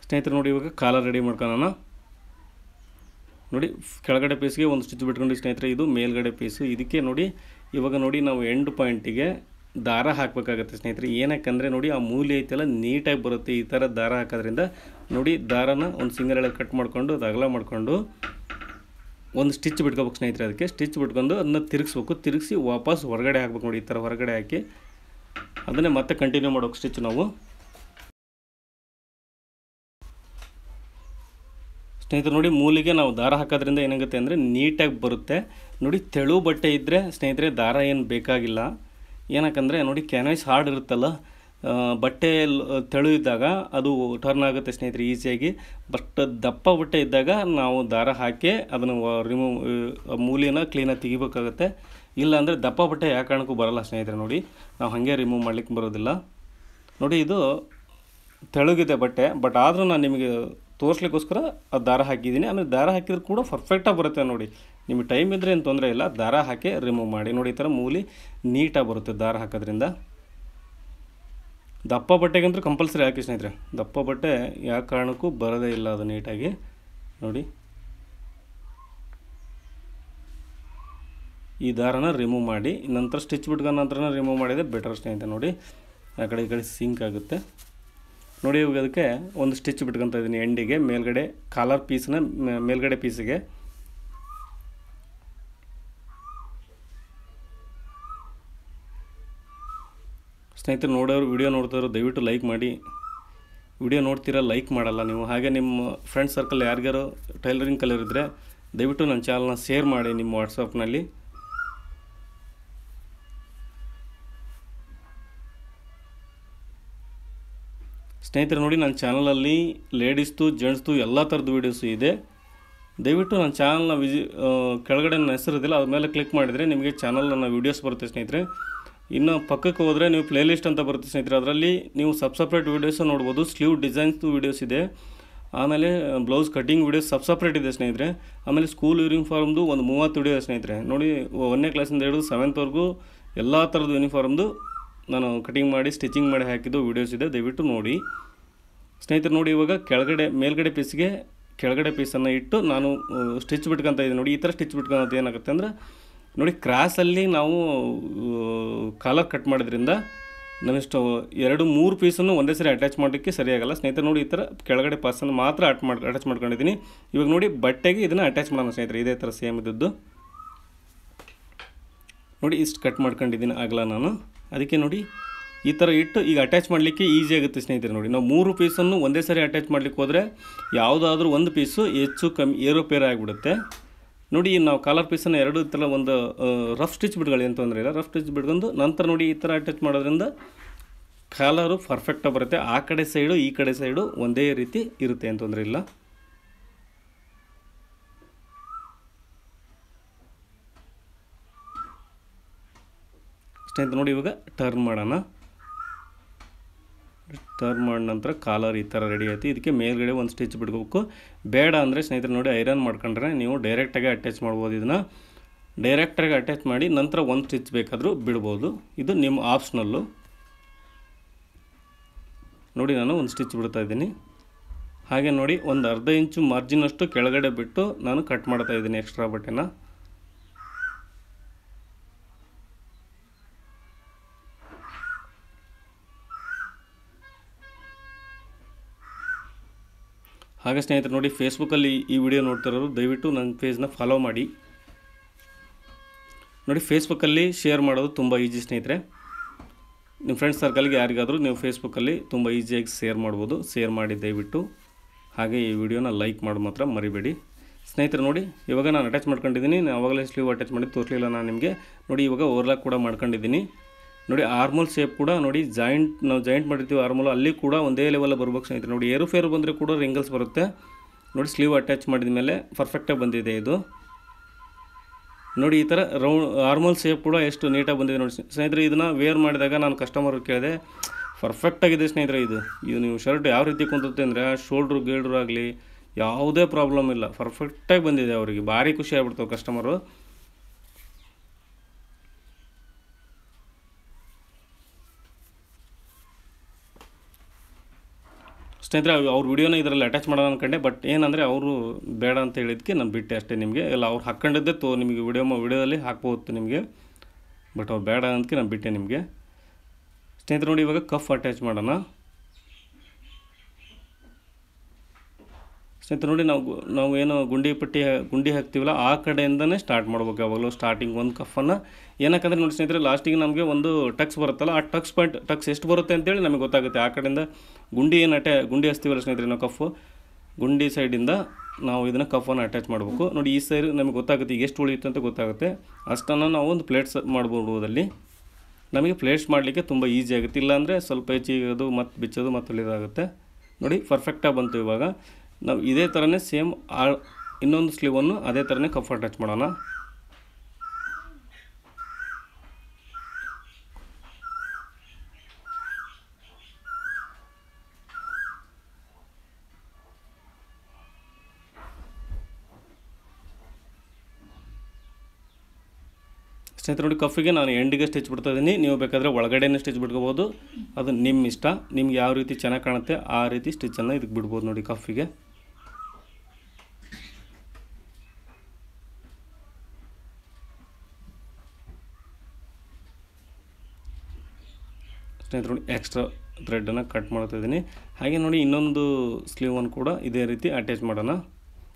ಸ್ನೇಹಿತರೆ ನೋಡಿ ಇವಾಗ ಕಾಲರ್ ರೆಡಿ ಮಾಡ್ಕೊಳ್ಳೋಣ. ನೋಡಿ ಕೆಳಗಡೆ ಪೀಸ್ಗೆ ಒಂದು ಸ್ಟಿಚ್ ಬಿಟ್ಕೊಂಡು ಸ್ನೇಹಿತರೆ, ಇದು ಮೇಲ್ಗಡೆ ಪೀಸು. ಇದಕ್ಕೆ ನೋಡಿ ಇವಾಗ ನೋಡಿ ನಾವು ಎಂಡ್ ಪಾಯಿಂಟಿಗೆ ದಾರ ಹಾಕಬೇಕಾಗತ್ತೆ ಸ್ನೇಹಿತರೆ. ಏನಕ್ಕಂದರೆ ನೋಡಿ ಆ ಮೂಲೆ ಐತೆಲ್ಲ ನೀಟಾಗಿ ಬರುತ್ತೆ ಈ ಥರ ದಾರ ಹಾಕೋದ್ರಿಂದ. ನೋಡಿ ದಾರನ ಒಂದು ಸಿಂಗಲ್ ಎಳೆ ಕಟ್ ಮಾಡಿಕೊಂಡು ಅದು ಅಗಲ ಮಾಡಿಕೊಂಡು ಒಂದು ಸ್ಟಿಚ್ ಬಿಟ್ಕೋಬೇಕು ಸ್ನೇಹಿತರೆ. ಅದಕ್ಕೆ ಸ್ಟಿಚ್ ಬಿಟ್ಕೊಂಡು ಅದನ್ನ ತಿರುಗಿಸ್ಬೇಕು. ತಿರುಗಿಸಿ ವಾಪಸ್ ಹೊರಗಡೆ ಹಾಕ್ಬೇಕು. ನೋಡಿ ಈ ಥರ ಹೊರಗಡೆ ಹಾಕಿ ಅದನ್ನೇ ಮತ್ತೆ ಕಂಟಿನ್ಯೂ ಮಾಡೋಕೆ ಸ್ಟಿಚ್ ನಾವು. ಸ್ನೇಹಿತರೆ ನೋಡಿ ಮೂಲಿಗೆ ನಾವು ದಾರ ಹಾಕೋದ್ರಿಂದ ಏನಾಗುತ್ತೆ ಅಂದರೆ ನೀಟಾಗಿ ಬರುತ್ತೆ. ನೋಡಿ ತೆಳು ಬಟ್ಟೆ ಇದ್ದರೆ ಸ್ನೇಹಿತರೆ ದಾರ ಏನು ಬೇಕಾಗಿಲ್ಲ. ಏನಕ್ಕಂದರೆ ನೋಡಿ ಕ್ಯಾನ್ವಾಸ್ ಹಾರ್ಡ್ ಇರುತ್ತಲ್ಲ, ಬಟ್ಟೆ ತೆಳು ಇದ್ದಾಗ ಅದು ಟರ್ನ್ ಆಗುತ್ತೆ ಸ್ನೇಹಿತರೆ ಈಸಿಯಾಗಿ. ಬಟ್ ದಪ್ಪ ಬಟ್ಟೆ ಇದ್ದಾಗ ನಾವು ದಾರ ಹಾಕಿ ಅದನ್ನು ಮೂಲಿನ ಕ್ಲೀನಾಗಿ ತೆಗಿಬೇಕಾಗುತ್ತೆ. ಇಲ್ಲಾಂದರೆ ದಪ್ಪ ಬಟ್ಟೆ ಯಾವ ಕಾರಣಕ್ಕೂ ಬರಲ್ಲ ಸ್ನೇಹಿತರೆ. ನೋಡಿ ನಾವು ಹಾಗೆ ರಿಮೂವ್ ಮಾಡಲಿಕ್ಕೆ ಬರೋದಿಲ್ಲ. ನೋಡಿ ಇದು ತೆಳುಗಿದೆ ಬಟ್ಟೆ, ಬಟ್ ಆದರೂ ನಾನು ನಿಮಗೆ ತೋರಿಸ್ಲಿಕ್ಕೋಸ್ಕರ ಅದು ದಾರ ಹಾಕಿದ್ದೀನಿ. ಆಮೇಲೆ ದಾರ ಹಾಕಿದ್ರೆ ಕೂಡ ಪರ್ಫೆಕ್ಟಾಗಿ ಬರುತ್ತೆ. ನೋಡಿ ನಿಮಗೆ ಟೈಮ್ ಇದ್ದರೆ ಏನು ತೊಂದರೆ ಇಲ್ಲ, ದಾರ ಹಾಕಿ ರಿಮೂವ್ ಮಾಡಿ. ನೋಡಿ ಈ ಥರ ಮೂಲಿ ನೀಟಾಗಿ ಬರುತ್ತೆ ದಾರ ಹಾಕೋದ್ರಿಂದ. ದಪ್ಪ ಬಟ್ಟೆಗಂತೂ ಕಂಪಲ್ಸರಿ ಹಾಕಿ ಸ್ನೇಹಿತರೆ. ದಪ್ಪ ಬಟ್ಟೆ ಯಾವ ಕಾರಣಕ್ಕೂ ಬರೋದೇ ಇಲ್ಲ ಅದು ನೀಟಾಗಿ. ನೋಡಿ ಈ ದಾರನ ರಿಮೂವ್ ಮಾಡಿ ನಂತರ ಸ್ಟಿಚ್ ಬಿಟ್ಕೊಂಡು ನಂತರ ರಿಮೂವ್ ಮಾಡಿದರೆ ಬೆಟರ್ ಸ್ನೇಹಿತರೆ. ನೋಡಿ ಆ ಕಡೆ ಈ ಕಡೆ ಸಿಂಕ್ ಆಗುತ್ತೆ. ನೋಡಿ ಇವಾಗ ಅದಕ್ಕೆ ಒಂದು ಸ್ಟಿಚ್ ಬಿಟ್ಕೊತಾ ಇದ್ದೀನಿ ಎಂಡಿಗೆ, ಮೇಲ್ಗಡೆ ಕಾಲರ್ ಪೀಸ್ನ ಮೇಲ್ಗಡೆ ಪೀಸಿಗೆ. ಸ್ನೇಹಿತರು ನೋಡೋರು ವಿಡಿಯೋ ನೋಡ್ತಾರೋ ದಯವಿಟ್ಟು ಲೈಕ್ ಮಾಡಿ. ವಿಡಿಯೋ ನೋಡ್ತೀರಾ ಲೈಕ್ ಮಾಡಲ್ಲ ನೀವು. ಹಾಗೆ ನಿಮ್ಮ ಫ್ರೆಂಡ್ ಸರ್ಕಲ್ ಯಾರಿಗಾರು ಟೈಲರಿಂಗ್ ಕಲಿಯರಿದ್ದರೆ ದಯವಿಟ್ಟು ನನ್ನ ಚಾನಲ್ನ ಶೇರ್ ಮಾಡಿ ನಿಮ್ಮ ವಾಟ್ಸಪ್ನಲ್ಲಿ. ಸ್ನೇಹಿತರೆ ನೋಡಿ ನನ್ನ ಚಾನಲಲ್ಲಿ ಲೇಡೀಸ್ದು ಜೆಂಟ್ಸ್ದು ಎಲ್ಲ ಥರದ್ದು ವೀಡಿಯೋಸು ಇದೆ. ದಯವಿಟ್ಟು ನನ್ನ ಚಾನಲ್ನ ಕೆಳಗಡೆ ನನ್ನ ಹೆಸರಿದಿಲ್ಲ ಅದ್ರ ಮೇಲೆ ಕ್ಲಿಕ್ ಮಾಡಿದರೆ ನಿಮಗೆ ಚಾನಲ್ ನನ್ನ ವೀಡಿಯೋಸ್ ಬರುತ್ತೆ ಸ್ನೇಹಿತರೆ. ಇನ್ನು ಪಕ್ಕಕ್ಕೆ ಹೋದರೆ ನೀವು ಪ್ಲೇಲಿಸ್ಟ್ ಅಂತ ಬರುತ್ತೆ ಸ್ನೇಹಿತರೆ, ಅದರಲ್ಲಿ ನೀವು ಸಪ್ರೇಟ್ ವೀಡಿಯೋಸ್ ನೋಡ್ಬೋದು. ಸ್ಲೀವ್ ಡಿಸೈನ್ಸ್ದು ವೀಡಿಯೋಸ್ ಇದೆ, ಆಮೇಲೆ ಬ್ಲೌಸ್ ಕಟ್ಟಿಂಗ್ ವೀಡಿಯೋಸ್ ಸಪ್ರೇಟ್ ಇದೆ ಸ್ನೇಹಿತರೆ. ಆಮೇಲೆ ಸ್ಕೂಲ್ ಯೂನಿಫಾರ್ಮ್ದು ಒಂದು 30 ವಿಡಿಯೋ ಸ್ನೇಹಿತರೆ. ನೋಡಿ 1ನೇ ಕ್ಲಾಸಿಂದ ಹಿಡಿದು 7th ಎಲ್ಲ ಥರದ್ದು ಯೂನಿಫಾರ್ಮ್ದು ನಾನು ಕಟಿಂಗ್ ಮಾಡಿ ಸ್ಟಿಚಿಂಗ್ ಮಾಡಿ ಹಾಕಿದ್ದು ವೀಡಿಯೋಸ್ ಇದೆ, ದಯವಿಟ್ಟು ನೋಡಿ ಸ್ನೇಹಿತರೆ. ನೋಡಿ ಇವಾಗ ಮೇಲ್ಗಡೆ ಪೀಸ್ಗೆ ಕೆಳಗಡೆ ಪೀಸನ್ನು ಇಟ್ಟು ನಾನು ಸ್ಟಿಚ್ ಬಿಟ್ಕೊತಾ ಇದ್ದೀನಿ. ನೋಡಿ ಈ ಥರ ಸ್ಟಿಚ್ ಬಿಟ್ಕೊಳೋದು ಏನಾಗುತ್ತೆ ಅಂದರೆ ನೋಡಿ ಕ್ರಾಸಲ್ಲಿ ನಾವು ಕಾಲರ್ ಕಟ್ ಮಾಡೋದ್ರಿಂದ ನಾನಿಷ್ಟು 2-3 ಪೀಸನ್ನು ಒಂದೇ ಸರಿ ಅಟ್ಯಾಚ್ ಮಾಡಲಿಕ್ಕೆ ಸರಿಯಾಗಲ್ಲ ಸ್ನೇಹಿತರೆ. ನೋಡಿ ಈ ಥರ ಕೆಳಗಡೆ ಪಾಸನ್ನು ಮಾತ್ರ ಅಟ್ಯಾಚ್ ಮಾಡ್ಕೊಂಡಿದ್ದೀನಿ. ಇವಾಗ ನೋಡಿ ಬಟ್ಟೆಗೆ ಇದನ್ನು ಅಟ್ಯಾಚ್ ಮಾಡೋಣ ಸ್ನೇಹಿತರೆ. ಇದೇ ಥರ ಸೇಮ್ ಇದ್ದದ್ದು ನೋಡಿ ಇಷ್ಟು ಕಟ್ ಮಾಡ್ಕೊಂಡಿದ್ದೀನಿ ಆಗಲ್ಲ ನಾನು. ಅದಕ್ಕೆ ನೋಡಿ ಈ ಥರ ಇಟ್ಟು ಈಗ ಅಟ್ಯಾಚ್ ಮಾಡಲಿಕ್ಕೆ ಈಸಿ ಆಗುತ್ತೆ ಸ್ನೇಹಿತರೆ. ನೋಡಿ ನಾವು 3 ಪೀಸನ್ನು ಒಂದೇ ಸರಿ ಅಟ್ಯಾಚ್ ಮಾಡಲಿಕ್ಕೆ ಹೋದರೆ ಯಾವುದಾದ್ರೂ ಒಂದು ಪೀಸು ಹೆಚ್ಚು ಕಮ್ಮಿ ಏರೋಪೇರ್ ಆಗಿಬಿಡುತ್ತೆ. ನೋಡಿ ನಾವು ಕಾಲರ್ ಪೀಸನ್ನು ಎರಡು ಈ ಥರ ಒಂದು ರಫ್ ಸ್ಟಿಚ್ ಬಿಟ್ಕೊಳ್ಳಿ ಏನು ತೊಂದರೆ ಇಲ್ಲ. ರಫ್ ಸ್ಟಿಚ್ ಬಿಟ್ಕೊಂಡು ನಂತರ ನೋಡಿ ಈ ಥರ ಅಟ್ಯಾಚ್ ಮಾಡೋದ್ರಿಂದ ಕಾಲರು ಪರ್ಫೆಕ್ಟಾಗಿ ಬರುತ್ತೆ. ಆ ಕಡೆ ಸೈಡು ಈ ಕಡೆ ಸೈಡು ಒಂದೇ ರೀತಿ ಇರುತ್ತೆ ಏನು ತೊಂದರೆ ಇಲ್ಲ. ಅಷ್ಟೇ ಅಂತ ನೋಡಿ. ಇವಾಗ ಟರ್ನ್ ಮಾಡೋಣ. ಟರ್ನ್ ಮಾಡಿದ ನಂತರ ಕಾಲರ್ ಈ ಥರ ರೆಡಿ ಆಯಿತು. ಇದಕ್ಕೆ ಮೇಲ್ಗಡೆ ಒಂದು ಸ್ಟಿಚ್ ಬಿಡ್ಬೇಕು. ಬೇಡ ಅಂದರೆ ಸ್ನೇಹಿತರೆ ನೋಡಿ ಐರನ್ ಮಾಡ್ಕೊಂಡ್ರೆ ನೀವು ಡೈರೆಕ್ಟಾಗಿ ಅಟ್ಯಾಚ್ ಮಾಡ್ಬೋದು. ಇದನ್ನು ಡೈರೆಕ್ಟಾಗಿ ಅಟ್ಯಾಚ್ ಮಾಡಿ ನಂತರ ಒಂದು ಸ್ಟಿಚ್ ಬೇಕಾದರೂ ಬಿಡ್ಬೋದು. ಇದು ನಿಮ್ಮ ಆಪ್ಷನಲ್ಲು. ನೋಡಿ ನಾನು ಒಂದು ಸ್ಟಿಚ್ ಬಿಡ್ತಾ ಇದ್ದೀನಿ. ಹಾಗೆ ನೋಡಿ ಒಂದು ಅರ್ಧ ಇಂಚು ಮಾರ್ಜಿನಷ್ಟು ಕೆಳಗಡೆ ಬಿಟ್ಟು ನಾನು ಕಟ್ ಮಾಡ್ತಾ ಇದ್ದೀನಿ ಎಕ್ಸ್ಟ್ರಾ ಬಟ್ಟೆನ. ಹಾಗೆ ಸ್ನೇಹಿತರೆ ನೋಡಿ ಫೇಸ್ಬುಕ್ಕಲ್ಲಿ ಈ ವಿಡಿಯೋ ನೋಡ್ತಿರೋರು ದಯವಿಟ್ಟು ನನ್ನ ಪೇಜ್ನ ಫಾಲೋ ಮಾಡಿ. ನೋಡಿ ಫೇಸ್ಬುಕ್ಕಲ್ಲಿ ಶೇರ್ ಮಾಡೋದು ತುಂಬ ಈಸಿ ಸ್ನೇಹಿತರೆ. ನಿಮ್ಮ ಫ್ರೆಂಡ್ಸ್ ಸರ್ಕಲ್ಗೆ ಯಾರಿಗಾದರೂ ನೀವು ಫೇಸ್ಬುಕ್ಕಲ್ಲಿ ತುಂಬ ಈಸಿಯಾಗಿ ಶೇರ್ ಮಾಡ್ಬೋದು. ಶೇರ್ ಮಾಡಿ ದಯವಿಟ್ಟು. ಹಾಗೆ ಈ ವಿಡಿಯೋನ ಲೈಕ್ ಮಾಡಿ ಮಾತ್ರ ಮರಿಬೇಡಿ ಸ್ನೇಹಿತರೆ. ನೋಡಿ ಇವಾಗ ನಾನು ಅಟ್ಯಾಚ್ ಮಾಡ್ಕೊಂಡಿದ್ದೀನಿ. ಆವಾಗಲೇ ಸ್ಲೀವ್ ಅಟ್ಯಾಚ್ ಮಾಡಿ ತೋರಿಸಲಿಲ್ಲ ನಾನು ನಿಮಗೆ. ನೋಡಿ ಇವಾಗ ಓವರ್ಲಾಕ್ ಕೂಡ ಮಾಡ್ಕೊಂಡಿದ್ದೀನಿ. ನೋಡಿ ಆರ್ಮೋಲ್ ಶೇಪ್ ಕೂಡ ನೋಡಿ ನಾವು ಜಾಯಿಂಟ್ ಮಾಡಿರ್ತೀವಿ ಆರ್ಮೋಲ್, ಅಲ್ಲಿ ಕೂಡ ಒಂದೇ ಲೆವೆಲ್ ಬರ್ಬೇಕು ಸ್ನೇಹಿತರೆ. ನೋಡಿ ಏರುಫೇರು ಬಂದರೆ ಕೂಡ ರಿಂಗಲ್ಸ್ ಬರುತ್ತೆ. ನೋಡಿ ಸ್ಲೀವ್ ಅಟ್ಯಾಚ್ ಮಾಡಿದ ಮೇಲೆ ಪರ್ಫೆಕ್ಟಾಗಿ ಬಂದಿದೆ ಇದು. ನೋಡಿ ಈ ಥರ ರೌಂಡ್ ಆರ್ಮೋಲ್ ಶೇಪ್ ಕೂಡ ಎಷ್ಟು ನೀಟಾಗಿ ಬಂದಿದೆ ನೋಡಿ ಸ್ನೇಹಿತರೆ. ಇದನ್ನು ವೇರ್ ಮಾಡಿದಾಗ ನಾನು ಕಸ್ಟಮರ್ ಕೇಳಿದೆ, ಪರ್ಫೆಕ್ಟಾಗಿದೆ ಸ್ನೇಹಿತರೆ. ಇದು ನೀವು ಶರ್ಟ್ ಯಾವ ರೀತಿ ಕುಂತುತ್ತೆ ಅಂದರೆ ಶೋಲ್ಡ್ರು ಗೇಲ್ಡ್ರು ಆಗಲಿ ಯಾವುದೇ ಪ್ರಾಬ್ಲಮ್ ಇಲ್ಲ, ಪರ್ಫೆಕ್ಟಾಗಿ ಬಂದಿದೆ. ಅವರಿಗೆ ಭಾರಿ ಖುಷಿ ಆಗ್ಬಿಡ್ತಾವೆ ಕಸ್ಟಮರು. ಸ್ನೇಹಿತರೆ ಅವ್ರ ವಿಡಿಯೋನ ಇದರಲ್ಲಿ ಅಟ್ಯಾಚ್ ಮಾಡೋಣ ಅಂದ್ಕೊಂಡೆ, ಬಟ್ ಏನಂದರೆ ಅವರು ಬೇಡ ಅಂತ ಹೇಳಿದ್ದಕ್ಕೆ ನಾನು ಬಿಟ್ಟೆ ಅಷ್ಟೇ. ನಿಮಗೆ ಎಲ್ಲ ಅವ್ರು ಹಾಕ್ಕೊಂಡಿದ್ದೆ ನಿಮಗೆ ವಿಡಿಯೋದಲ್ಲಿ ಹಾಕ್ಬೋದು ನಿಮಗೆ, ಬಟ್ ಅವ್ರು ಬೇಡ ಅಂತಕ್ಕೆ ನಾನು ಬಿಟ್ಟೆ ನಿಮಗೆ. ಸ್ನೇಹಿತರೆ ನೋಡಿ ಇವಾಗ ಕಫ್ ಅಟ್ಯಾಚ್ ಮಾಡೋಣ. ಸ್ನೇಹಿತರೆ ನೋಡಿ ನಾವು ಏನು ಗುಂಡಿ ಹಾಕ್ತೀವಲ್ಲ ಆ ಕಡೆಯಿಂದನೇ ಸ್ಟಾರ್ಟ್ ಮಾಡ್ಬೇಕು ಯಾವಾಗಲೂ. ಸ್ಟಾರ್ಟಿಂಗ್ ಒಂದು ಕಫನ್ನು ಏನಕ್ಕಂದರೆ ನೋಡಿ ಸ್ನೇಹಿತರೆ ಲಾಸ್ಟಿಗೆ ನಮಗೆ ಒಂದು ಟಕ್ಸ್ ಬರುತ್ತಲ್ಲ, ಆ ಟಕ್ಸ್ ಎಷ್ಟು ಬರುತ್ತೆ ಅಂತೇಳಿ ನಮಗೆ ಗೊತ್ತಾಗುತ್ತೆ. ಆ ಕಡೆಯಿಂದ ಗುಂಡಿ ಹಚ್ತೀವಲ್ಲ ಸ್ನೇಹಿತರೆ ನಾವು ಕಫು, ಗುಂಡಿ ಸೈಡಿಂದ ನಾವು ಇದನ್ನು ಕಫನ್ನು ಅಟ್ಯಾಚ್ ಮಾಡಬೇಕು. ನೋಡಿ ಈ ಸೈಡ್ ನಮಗೆ ಗೊತ್ತಾಗುತ್ತೆ ಈಗ ಎಷ್ಟು ಉಳಿಯುತ್ತೆ ಅಂತ ಗೊತ್ತಾಗುತ್ತೆ. ಅಷ್ಟನ್ನು ನಾವು ಒಂದು ಪ್ಲೇಟ್ಸ್ ಮಾಡ್ಬೋದಲ್ಲಿ ನಮಗೆ ಪ್ಲೇಟ್ಸ್ ಮಾಡಲಿಕ್ಕೆ ತುಂಬ ಈಸಿ ಆಗುತ್ತೆ. ಇಲ್ಲಾಂದರೆ ಸ್ವಲ್ಪ ಹೆಚ್ಚಿಗೋದು ಮತ್ತು ಬಿಚ್ಚೋದು ಮತ್ತು ಹೊಲಿದಾಗುತ್ತೆ. ನೋಡಿ ಪರ್ಫೆಕ್ಟಾಗಿ ಬಂತು. ಇವಾಗ ನಾವು ಇದೇ ಥರನೇ ಸೇಮ್ ಇನ್ನೊಂದು ಸ್ಲೀವನ್ನು ಅದೇ ಥರನೇ ಕಫ್ ಅಟ್ಯಾಚ್ ಮಾಡೋಣ. ಸ್ನೇಹಿತರೆ ನೋಡಿ ಕಫಿಗೆ ನಾನು ಎಂಡಿಗೆ ಸ್ಟಿಚ್ ಬಿಡ್ತಾ ಇದ್ದೀನಿ. ನೀವು ಬೇಕಾದರೆ ಒಳಗಡೆನೇ ಸ್ಟಿಚ್ ಬಿಟ್ಕೋಬೋದು, ಅದು ನಿಮ್ಮ ಇಷ್ಟ. ನಿಮ್ಗೆ ಯಾವ ರೀತಿ ಚೆನ್ನಾಗಿ ಕಾಣುತ್ತೆ ಆ ರೀತಿ ಸ್ಟಿಚ್ಚನ್ನು ಇದಕ್ಕೆ ಬಿಡ್ಬೋದು. ನೋಡಿ ಕಫಿಗೆ ಸ್ನೇಹಿತರೆ ನೋಡಿ ಎಕ್ಸ್ಟ್ರಾ ಥ್ರೆಡನ್ನು ಕಟ್ ಮಾಡ್ತಾ ಇದ್ದೀನಿ. ಹಾಗೆ ನೋಡಿ ಇನ್ನೊಂದು ಸ್ಲೀವನ್ನು ಕೂಡ ಇದೇ ರೀತಿ ಅಟ್ಯಾಚ್ ಮಾಡೋಣ.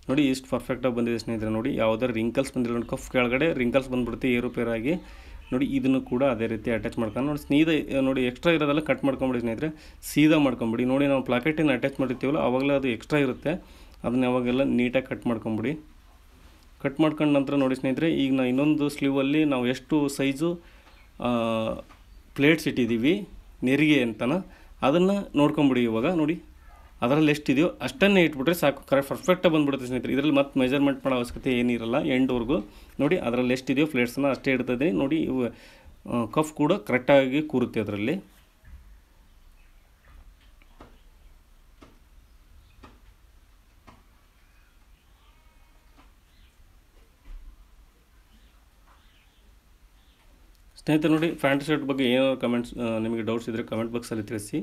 ನೋಡಿ ಎಷ್ಟು ಪರ್ಫೆಕ್ಟಾಗಿ ಬಂದಿದೆ ಸ್ನೇಹಿತರೆ. ನೋಡಿ ಯಾವುದಾದ್ರು ರಿಂಕಲ್ಸ್ ಬಂದಿಲ್ಲ ನೋಡಿ, ಕಫ್ ಕೆಳಗಡೆ ರಿಂಕಲ್ಸ್ ಬಂದುಬಿಡುತ್ತೆ ಏರುಪೇರಾಗಿ. ನೋಡಿ ಇದನ್ನು ಕೂಡ ಅದೇ ರೀತಿ ಅಟ್ಯಾಚ್ ಮಾಡ್ಕೊಂಡು ನೋಡಿ ಎಕ್ಸ್ಟ್ರಾ ಇರೋದೆಲ್ಲ ಕಟ್ ಮಾಡ್ಕೊಂಬಿಡಿ ಸ್ನೇಹಿತರೆ, ಸೀದಾ ಮಾಡ್ಕೊಂಬಿಡಿ. ನೋಡಿ ನಾವು ಪ್ಲಾಕೆಟನ್ನು ಅಟ್ಯಾಚ್ ಮಾಡಿರ್ತೀವಲ್ಲ ಆವಾಗಲೇ ಅದು ಎಕ್ಸ್ಟ್ರಾ ಇರುತ್ತೆ, ಅದನ್ನ ಯಾವಾಗೆಲ್ಲ ನೀಟಾಗಿ ಕಟ್ ಮಾಡ್ಕೊಂಬಿಡಿ. ಕಟ್ ಮಾಡ್ಕೊಂಡು ನಂತರ ನೋಡಿ ಸ್ನೇಹಿತರೆ ಈಗ ನಾವು ಇನ್ನೊಂದು ಸ್ಲೀವಲ್ಲಿ ನಾವು ಎಷ್ಟು ಸೈಜು ಪ್ಲೇಟ್ಸ್ ಇಟ್ಟಿದ್ದೀವಿ ನೆರಿಗೆ ಅಂತನ ಅದನ್ನು ನೋಡ್ಕೊಂಬಿಡಿ. ಇವಾಗ ನೋಡಿ ಅದರಲ್ಲಿ ಎಷ್ಟಿದೆಯೋ ಅಷ್ಟನ್ನೇ ಇಟ್ಬಿಟ್ರೆ ಸಾಕು, ಪರ್ಫೆಕ್ಟಾಗಿ ಬಂದುಬಿಡುತ್ತೆ ಸ್ನೇಹಿತರೆ. ಇದರಲ್ಲಿ ಮತ್ತೆ ಮೆಜರ್ಮೆಂಟ್ ಮಾಡೋ ಅವಶ್ಯಕತೆ ಏನಿರಲ್ಲ ಎಂಡ್ವರೆಗೂ. ನೋಡಿ ಅದರಲ್ಲಿ ಎಷ್ಟಿದೆಯೋ ಪ್ಲೇಟ್ಸನ್ನು ಅಷ್ಟೇ ಇಡ್ತದೆ. ನೋಡಿ ಇವು ಕಫ್ ಕೂಡ ಕರೆಕ್ಟಾಗಿ ಕೂರುತ್ತೆ ಅದರಲ್ಲಿ. ಸ್ನೇಹಿತರೆ ನೋಡಿ ಪ್ಯಾಂಟ್ ಶರ್ಟ್ ಬಗ್ಗೆ ಏನಾದ್ರು ಕಮೆಂಟ್ಸ್ ನಿಮಗೆ ಡೌಟ್ಸ್ ಇದ್ದರೆ ಕಮೆಂಟ್ ಬಾಕ್ಸಲ್ಲಿ ತಿಳಿಸಿ,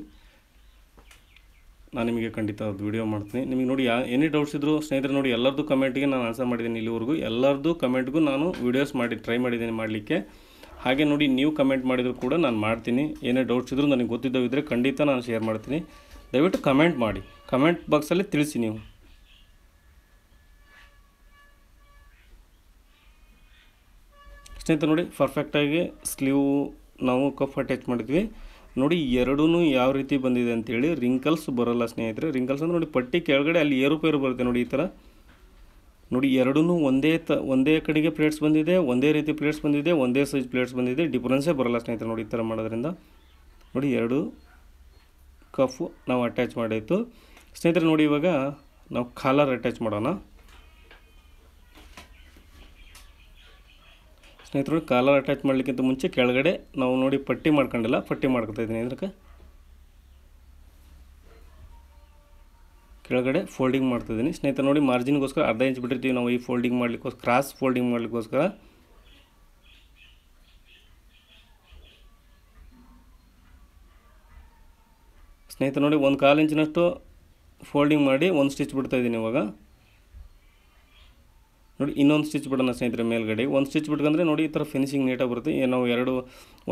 ನಾನು ನಿಮಗೆ ಖಂಡಿತ ಅದು ವಿಡಿಯೋ ಮಾಡ್ತೀನಿ. ನಿಮಗೆ ನೋಡಿ ಏನೇ ಡೌಟ್ಸ್ ಇದ್ದರೂ ಸ್ನೇಹಿತರೆ ನೋಡಿ ಎಲ್ಲರದ್ದು ಕಮೆಂಟಿಗೆ ನಾನು ಆನ್ಸರ್ ಮಾಡಿದ್ದೀನಿ ಇಲ್ಲಿವರೆಗೂ. ಎಲ್ಲರದ್ದು ಕಮೆಂಟ್ಗೂ ನಾನು ವೀಡಿಯೋಸ್ ಟ್ರೈ ಮಾಡಿದ್ದೀನಿ ಮಾಡಲಿಕ್ಕೆ. ಹಾಗೆ ನೋಡಿ ನೀವು ಕಮೆಂಟ್ ಮಾಡಿದರೂ ಕೂಡ ನಾನು ಮಾಡ್ತೀನಿ. ಏನೇ ಡೌಟ್ಸ್ ಇದ್ದರೂ ನನಗೆ ಗೊತ್ತಿದ್ದವಿದ್ದರೆ ಖಂಡಿತ ನಾನು ಶೇರ್ ಮಾಡ್ತೀನಿ. ದಯವಿಟ್ಟು ಕಮೆಂಟ್ ಮಾಡಿ, ಕಮೆಂಟ್ ಬಾಕ್ಸಲ್ಲಿ ತಿಳಿಸಿ ನೀವು. ಸ್ನೇಹಿತರೆ ನೋಡಿ ಪರ್ಫೆಕ್ಟಾಗಿ ಸ್ಲೀವ್ ನಾವು ಕಫ್ ಅಟ್ಯಾಚ್ ಮಾಡಿದ್ವಿ. ನೋಡಿ ಎರಡೂ ಯಾವ ರೀತಿ ಬಂದಿದೆ ಅಂತೇಳಿ. ರಿಂಕಲ್ಸ್ ಬರೋಲ್ಲ ಸ್ನೇಹಿತರೆ. ರಿಂಕಲ್ಸ್ ಅಂದರೆ ನೋಡಿ ಪಟ್ಟಿ ಕೆಳಗಡೆ ಅಲ್ಲಿ ಏರುಪೇರು ಬರುತ್ತೆ ನೋಡಿ ಈ ಥರ. ನೋಡಿ ಎರಡೂ ಒಂದೇ ಕಡೆಗೆ ಪ್ಲೇಟ್ಸ್ ಬಂದಿದೆ, ಒಂದೇ ರೀತಿ ಪ್ಲೇಟ್ಸ್ ಬಂದಿದೆ, ಒಂದೇ ಸೈಜ್ ಪ್ಲೇಟ್ಸ್ ಬಂದಿದೆ, ಡಿಫ್ರೆನ್ಸೇ ಬರೋಲ್ಲ ಸ್ನೇಹಿತರೆ. ನೋಡಿ ಈ ಥರ ಮಾಡೋದ್ರಿಂದ ನೋಡಿ ಎರಡು ಕಫು ನಾವು ಅಟ್ಯಾಚ್ ಮಾಡಾಯಿತು ಸ್ನೇಹಿತರೆ. ನೋಡಿ ಇವಾಗ ನಾವು ಕಾಲರ್ ಅಟ್ಯಾಚ್ ಮಾಡೋಣ ಸ್ನೇಹಿತರು. ಕಾಲರ್ ಅಟ್ಯಾಚ್ ಮಾಡಲಿಕ್ಕಿಂತ ಮುಂಚೆ ಕೆಳಗಡೆ ನಾವು ನೋಡಿ ಪಟ್ಟಿ ಮಾಡ್ಕೊಂಡಿಲ್ಲ, ಪಟ್ಟಿ ಮಾಡ್ಕೊತಾ ಇದ್ದೀನಿ. ಇದಕ್ಕೆ ಕೆಳಗಡೆ ಫೋಲ್ಡಿಂಗ್ ಮಾಡ್ತಿದ್ದೀನಿ ಸ್ನೇಹಿತರೆ. ನೋಡಿ ಮಾರ್ಜಿನ್ಗೋಸ್ಕರ ಅರ್ಧ ಇಂಚ್ ಬಿಟ್ಟಿರ್ತೀವಿ ನಾವು ಈ ಫೋಲ್ಡಿಂಗ್ ಮಾಡಲಿಕ್ಕೋಸ್ಕರ, ಕ್ರಾಸ್ ಫೋಲ್ಡಿಂಗ್ ಮಾಡಲಿಕ್ಕೋಸ್ಕರ. ಸ್ನೇಹಿತರೆ ನೋಡಿ 1/4 ಇಂಚಿನಷ್ಟು ಫೋಲ್ಡಿಂಗ್ ಮಾಡಿ ಒಂದು ಸ್ಟಿಚ್ ಬಿಡ್ತಾಯಿದ್ದೀನಿ. ಇವಾಗ ನೋಡಿ ಇನ್ನೊಂದು ಸ್ಟಿಚ್ ಬಿಡೋಣ ಸ್ನೇಹಿತರೆ. ಮೇಲ್ಗಡೆ ಒಂದು ಸ್ಟಿಚ್ ಬಿಟ್ಕೊಂಡ್ರೆ ನೋಡಿ ಈ ಥರ ಫಿನಿಶಿಂಗ್ ನೀಟಾಗಿ ಬರುತ್ತೆ. ನಾವು ಎರಡು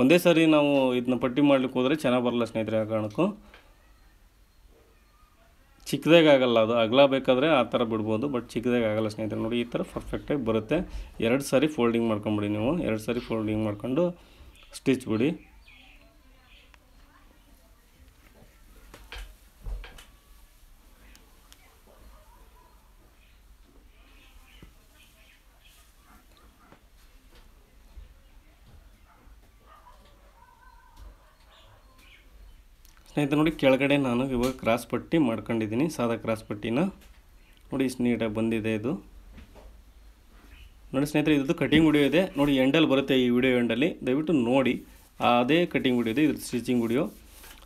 ಒಂದೇ ಸಾರಿ ನಾವು ಇದನ್ನ ಪಟ್ಟಿ ಮಾಡ್ಲಿಕ್ಕೆ ಹೋದರೆ ಚೆನ್ನಾಗಿ ಬರಲ್ಲ ಸ್ನೇಹಿತರೆ. ಆ ಕಾರಣಕ್ಕೂ ಚಿಕ್ಕದಾಗಿ ಆಗಲ್ಲ, ಅದು ಅಗಲ ಬೇಕಾದರೆ ಆ ಥರ ಬಿಡ್ಬೋದು, ಬಟ್ ಚಿಕ್ಕದಾಗಿ ಆಗಲ್ಲ ಸ್ನೇಹಿತರೆ. ನೋಡಿ ಈ ಥರ ಪರ್ಫೆಕ್ಟಾಗಿ ಬರುತ್ತೆ. 2 ಸಾರಿ ಫೋಲ್ಡಿಂಗ್ ಮಾಡ್ಕೊಂಬಿಡಿ ನೀವು. 2 ಸಾರಿ ಫೋಲ್ಡಿಂಗ್ ಮಾಡ್ಕೊಂಡು ಸ್ಟಿಚ್ ಬಿಡಿ. ಸ್ನೇಹಿತರೆ ನೋಡಿ ಕೆಳಗಡೆ ನಾನು ಇವಾಗ ಕ್ರಾಸ್ ಪಟ್ಟಿ ಮಾಡ್ಕೊಂಡಿದ್ದೀನಿ, ಸಾದಾ ಕ್ರಾಸ್ ಪಟ್ಟಿನ. ನೋಡಿ ಇಷ್ಟು ನೀಟಾಗಿ ಬಂದಿದೆ ಇದು. ನೋಡಿ ಸ್ನೇಹಿತರೆ ಇದು ಕಟಿಂಗ್ ವಿಡಿಯೋ ಇದೆ ನೋಡಿ, ಎಂಡಲ್ಲಿ ಬರುತ್ತೆ ಈ ವಿಡಿಯೋ ಎಂಡಲ್ಲಿ, ದಯವಿಟ್ಟು ನೋಡಿ. ಅದೇ ಕಟಿಂಗ್ ವಿಡಿಯೋ ಇದೆ, ಇದು ಸ್ಟಿಚಿಂಗ್ ವಿಡಿಯೋ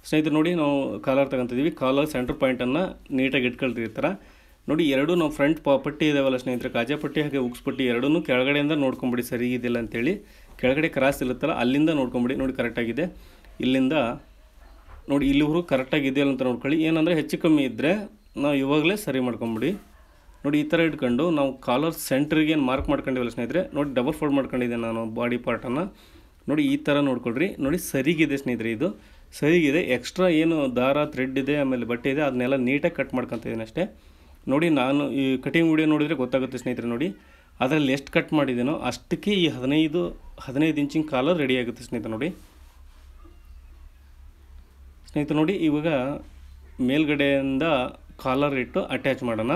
ಸ್ನೇಹಿತರೆ. ನೋಡಿ ನಾವು ಕಾಲರ್ ತಗೊತಿದ್ದೀವಿ, ಕಾಲರ್ ಸೆಂಟರ್ ಪಾಯಿಂಟನ್ನು ನೀಟಾಗಿ ಇಟ್ಕೊಳ್ತಿರ್ತಾರೆ. ನೋಡಿ ಎರಡೂ ನಾವು ಫ್ರಂಟ್ ಪಟ್ಟಿ ಇದಾವಲ್ಲ ಸ್ನೇಹಿತರೆ, ಕಾಜಾ ಪಟ್ಟಿ ಹಾಗೆ ಉಕ್ಸ್ ಪಟ್ಟಿ ಎರಡೂ ಕೆಳಗಡೆಯಿಂದ ನೋಡ್ಕೊಂಬಿಡಿ ಸರಿ ಇದೆಯಲ್ಲ ಅಂತೇಳಿ. ಕೆಳಗಡೆ ಕ್ರಾಸ್ ಇರುತ್ತಲ್ಲ ಅಲ್ಲಿಂದ ನೋಡ್ಕೊಂಬಿಡಿ. ನೋಡಿ ಕರೆಕ್ಟಾಗಿದೆ. ಇಲ್ಲಿಂದ ನೋಡಿ ಇಲ್ಲಿವರೆಗೂ ಕರೆಕ್ಟಾಗಿ ಇದೆಯಲ್ಲ ಅಂತ ನೋಡ್ಕೊಳ್ಳಿ. ಏನಂದರೆ ಹೆಚ್ಚು ಕಮ್ಮಿ ಇದ್ದರೆ ನಾವು ಇವಾಗಲೇ ಸರಿ ಮಾಡ್ಕೊಂಬಿಡಿ. ನೋಡಿ ಈ ಥರ ಇಟ್ಕೊಂಡು ನಾವು ಕಾಲರ್ ಸೆಂಟ್ರಿಗೆ ಏನು ಮಾರ್ಕ್ ಮಾಡ್ಕೊಂಡಿವಲ್ಲ ಸ್ನೇಹಿತರೆ, ನೋಡಿ ಡಬಲ್ ಫೋಲ್ಡ್ ಮಾಡ್ಕೊಂಡಿದ್ದೆ ನಾನು ಬಾಡಿ ಪಾರ್ಟನ್ನು. ನೋಡಿ ಈ ಥರ ನೋಡ್ಕೊಳ್ರಿ. ನೋಡಿ ಸರಿಗಿದೆ ಸ್ನೇಹಿತರೆ, ಇದು ಸರಿಗಿದೆ. ಎಕ್ಸ್ಟ್ರಾ ಏನು ದಾರ ಥ್ರೆಡ್ ಇದೆ ಆಮೇಲೆ ಬಟ್ಟೆ ಇದೆ ಅದನ್ನೆಲ್ಲ ನೀಟಾಗಿ ಕಟ್ ಮಾಡ್ಕೊತಿದ್ದೀನಿ ಅಷ್ಟೇ. ನೋಡಿ ನಾನು ಈ ಕಟಿಂಗ್ ವಿಡಿಯೋ ನೋಡಿದರೆ ಗೊತ್ತಾಗುತ್ತೆ ಸ್ನೇಹಿತರೆ. ನೋಡಿ ಅದರಲ್ಲಿ ಎಷ್ಟು ಕಟ್ ಮಾಡಿದ್ದೀನೋ ಅಷ್ಟಕ್ಕೆ ಈ 15 ಇಂಚಿನ ಕಾಲರ್ ರೆಡಿ ಆಗುತ್ತೆ ಸ್ನೇಹಿತರೆ. ನೋಡಿ ಸ್ನೇಹಿತರೆ ನೋಡಿ ಇವಾಗ ಮೇಲ್ಗಡೆಯಿಂದ ಕಾಲರ್ ಇಟ್ಟು ಅಟ್ಯಾಚ್ ಮಾಡೋಣ.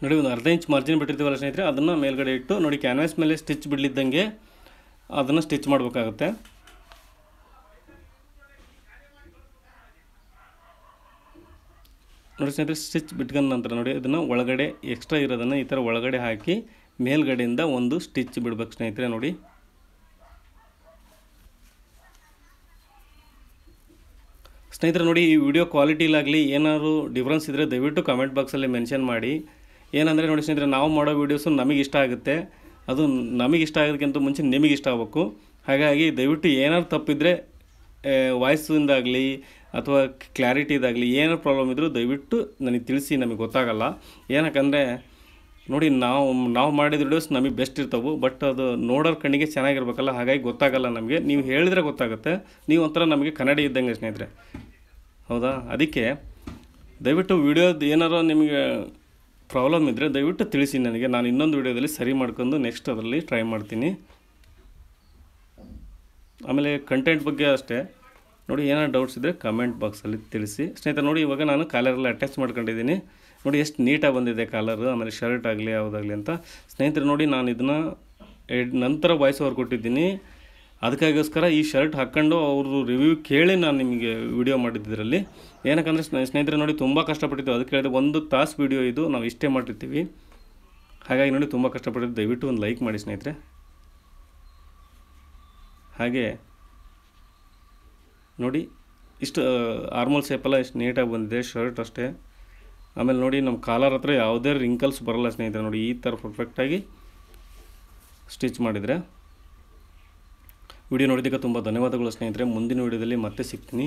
ನೋಡಿ ಒಂದು ಅರ್ಧ ಇಂಚ್ ಮಾರ್ಜಿನ್ ಬಿಟ್ಟಿರ್ತೀವಲ್ಲ ಸ್ನೇಹಿತರೆ, ಅದನ್ನು ಮೇಲ್ಗಡೆ ಇಟ್ಟು ನೋಡಿ ಕ್ಯಾನ್ವಾಸ್ ಮೇಲೆ ಸ್ಟಿಚ್ ಬಿಡಲಿದ್ದಂಗೆ ಅದನ್ನು ಸ್ಟಿಚ್ ಮಾಡಬೇಕಾಗುತ್ತೆ. ನೋಡಿ ಸ್ನೇಹಿತರೆ ಸ್ಟಿಚ್ ಬಿಟ್ಕೊಂಡ ನಂತರ ನೋಡಿ ಅದನ್ನು ಒಳಗಡೆ ಎಕ್ಸ್ಟ್ರಾ ಇರೋದನ್ನು ಈ ಥರ ಒಳಗಡೆ ಹಾಕಿ ಮೇಲ್ಗಡೆಯಿಂದ ಒಂದು ಸ್ಟಿಚ್ ಬಿಡ್ಬೇಕು ಸ್ನೇಹಿತರೆ. ನೋಡಿ ಸ್ನೇಹಿತರೆ ನೋಡಿ ಈ ವಿಡಿಯೋ ಕ್ವಾಲಿಟಿಲಾಗಲಿ ಏನಾದರೂ ಡಿಫ್ರೆನ್ಸ್ ಇದ್ದರೆ ದಯವಿಟ್ಟು ಕಮೆಂಟ್ ಬಾಕ್ಸಲ್ಲಿ ಮೆನ್ಷನ್ ಮಾಡಿ. ಏನಂದರೆ ನೋಡಿ ಸ್ನೇಹಿತರೆ ನಾವು ಮಾಡೋ ವೀಡಿಯೋಸು ನಮಗೆ ಇಷ್ಟ ಆಗುತ್ತೆ, ಅದು ನಮಗೆ ಇಷ್ಟ ಆಗೋದಕ್ಕಿಂತ ಮುಂಚೆ ನಿಮಗೆ ಇಷ್ಟ ಆಗಬೇಕು. ಹಾಗಾಗಿ ದಯವಿಟ್ಟು ಏನಾದ್ರು ತಪ್ಪಿದ್ರೆ ವಾಯ್ಸಿಂದಾಗಲಿ ಅಥವಾ ಕ್ಲಾರಿಟಿದಾಗಲಿ ಏನಾದ್ರು ಪ್ರಾಬ್ಲಮ್ ಇದ್ದರೂ ದಯವಿಟ್ಟು ನನಗೆ ತಿಳಿಸಿ, ನಮಗೆ ಗೊತ್ತಾಗಲ್ಲ. ಏನಕ್ಕಂದರೆ ನೋಡಿ ನಾವು ಮಾಡಿದ ವಿಡಿಯೋಸ್ ನಮಗೆ ಬೆಸ್ಟ್ ಇರ್ತವೆ, ಬಟ್ ಅದು ನೋಡೋರ ಕಣ್ಣಿಗೆ ಚೆನ್ನಾಗಿರ್ಬೇಕಲ್ಲ, ಹಾಗಾಗಿ ಗೊತ್ತಾಗಲ್ಲ ನಮಗೆ. ನೀವು ಹೇಳಿದರೆ ಗೊತ್ತಾಗುತ್ತೆ. ನೀವು ಒಂಥರ ನಮಗೆ ಕನ್ನಡಿ ಇದ್ದಂಗೆ ಸ್ನೇಹಿತರೆ, ಹೌದಾ? ಅದಕ್ಕೆ ದಯವಿಟ್ಟು ವಿಡಿಯೋದು ಏನಾರು ನಿಮಗೆ ಪ್ರಾಬ್ಲಮ್ ಇದ್ದರೆ ದಯವಿಟ್ಟು ತಿಳಿಸಿ ನನಗೆ. ನಾನು ಇನ್ನೊಂದು ವಿಡಿಯೋದಲ್ಲಿ ಸರಿ ಮಾಡ್ಕೊಂಡು ನೆಕ್ಸ್ಟ್ ಅದರಲ್ಲಿ ಟ್ರೈ ಮಾಡ್ತೀನಿ. ಆಮೇಲೆ ಕಂಟೆಂಟ್ ಬಗ್ಗೆ ಅಷ್ಟೇ ನೋಡಿ, ಏನಾದ್ರು ಡೌಟ್ಸ್ ಇದ್ದರೆ ಕಮೆಂಟ್ ಬಾಕ್ಸಲ್ಲಿ ತಿಳಿಸಿ ಸ್ನೇಹಿತರೆ. ನೋಡಿ ಇವಾಗ ನಾನು ಕಾಲರೆಲ್ಲ ಅಟ್ಯಾಚ್ ಮಾಡ್ಕೊಂಡಿದ್ದೀನಿ. ನೋಡಿ ಎಷ್ಟು ನೀಟಾಗಿ ಬಂದಿದೆ ಕಾಲರು, ಆಮೇಲೆ ಶರ್ಟ್ ಆಗಲಿ ಯಾವುದಾಗಲಿ ಅಂತ ಸ್ನೇಹಿತರೆ. ನೋಡಿ ನಾನು ಇದನ್ನು ನಂತರ ವಾಯ್ಸ್ ಓವರ್ ಕೊಟ್ಟಿದ್ದೀನಿ, ಅದಕ್ಕಾಗೋಸ್ಕರ ಈ ಶರ್ಟ್ ಹಾಕ್ಕೊಂಡು ಅವ್ರದ್ದು ರಿವ್ಯೂ ಕೇಳಿ ನಾನು ನಿಮಗೆ ವಿಡಿಯೋ ಮಾಡಿದ್ದರಲ್ಲಿ. ಏನಕ್ಕಂದರೆ ಸ್ನೇಹಿತರೆ ನೋಡಿ ತುಂಬ ಕಷ್ಟಪಟ್ಟಿದ್ದು, ಅದಕ್ಕೆ ಹೇಳಿದೆ 1 ತಾಸು ವಿಡಿಯೋ ಇದು ನಾವು ಇಷ್ಟೇ ಮಾಡಿರ್ತೀವಿ. ಹಾಗಾಗಿ ನೋಡಿ ತುಂಬ ಕಷ್ಟಪಟ್ಟಿದ್ದು, ದಯವಿಟ್ಟು ಒಂದು ಲೈಕ್ ಮಾಡಿ ಸ್ನೇಹಿತರೆ. ಹಾಗೆ ನೋಡಿ ಇಷ್ಟು ಆರ್ಮಲ್ ಶೇಪೆಲ್ಲ ಎಷ್ಟು ನೀಟಾಗಿ ಬಂದಿದೆ ಶರ್ಟ್ ಅಷ್ಟೇ. ಆಮೇಲೆ ನೋಡಿ ನಮ್ಮ ಕಾಲರ್ ಹತ್ರ ಯಾವುದೇ ರಿಂಕಲ್ಸ್ ಬರೋಲ್ಲ ಸ್ನೇಹಿತರೆ. ನೋಡಿ ಈ ಥರ ಪರ್ಫೆಕ್ಟಾಗಿ ಸ್ಟಿಚ್ ಮಾಡಿದರೆ. ವಿಡಿಯೋ ನೋಡಿದ್ದಕ್ಕೆ ತುಂಬ ಧನ್ಯವಾದಗಳು ಸ್ನೇಹಿತರೆ. ಮುಂದಿನ ವಿಡಿಯೋದಲ್ಲಿ ಮತ್ತೆ ಸಿಗ್ತೀನಿ.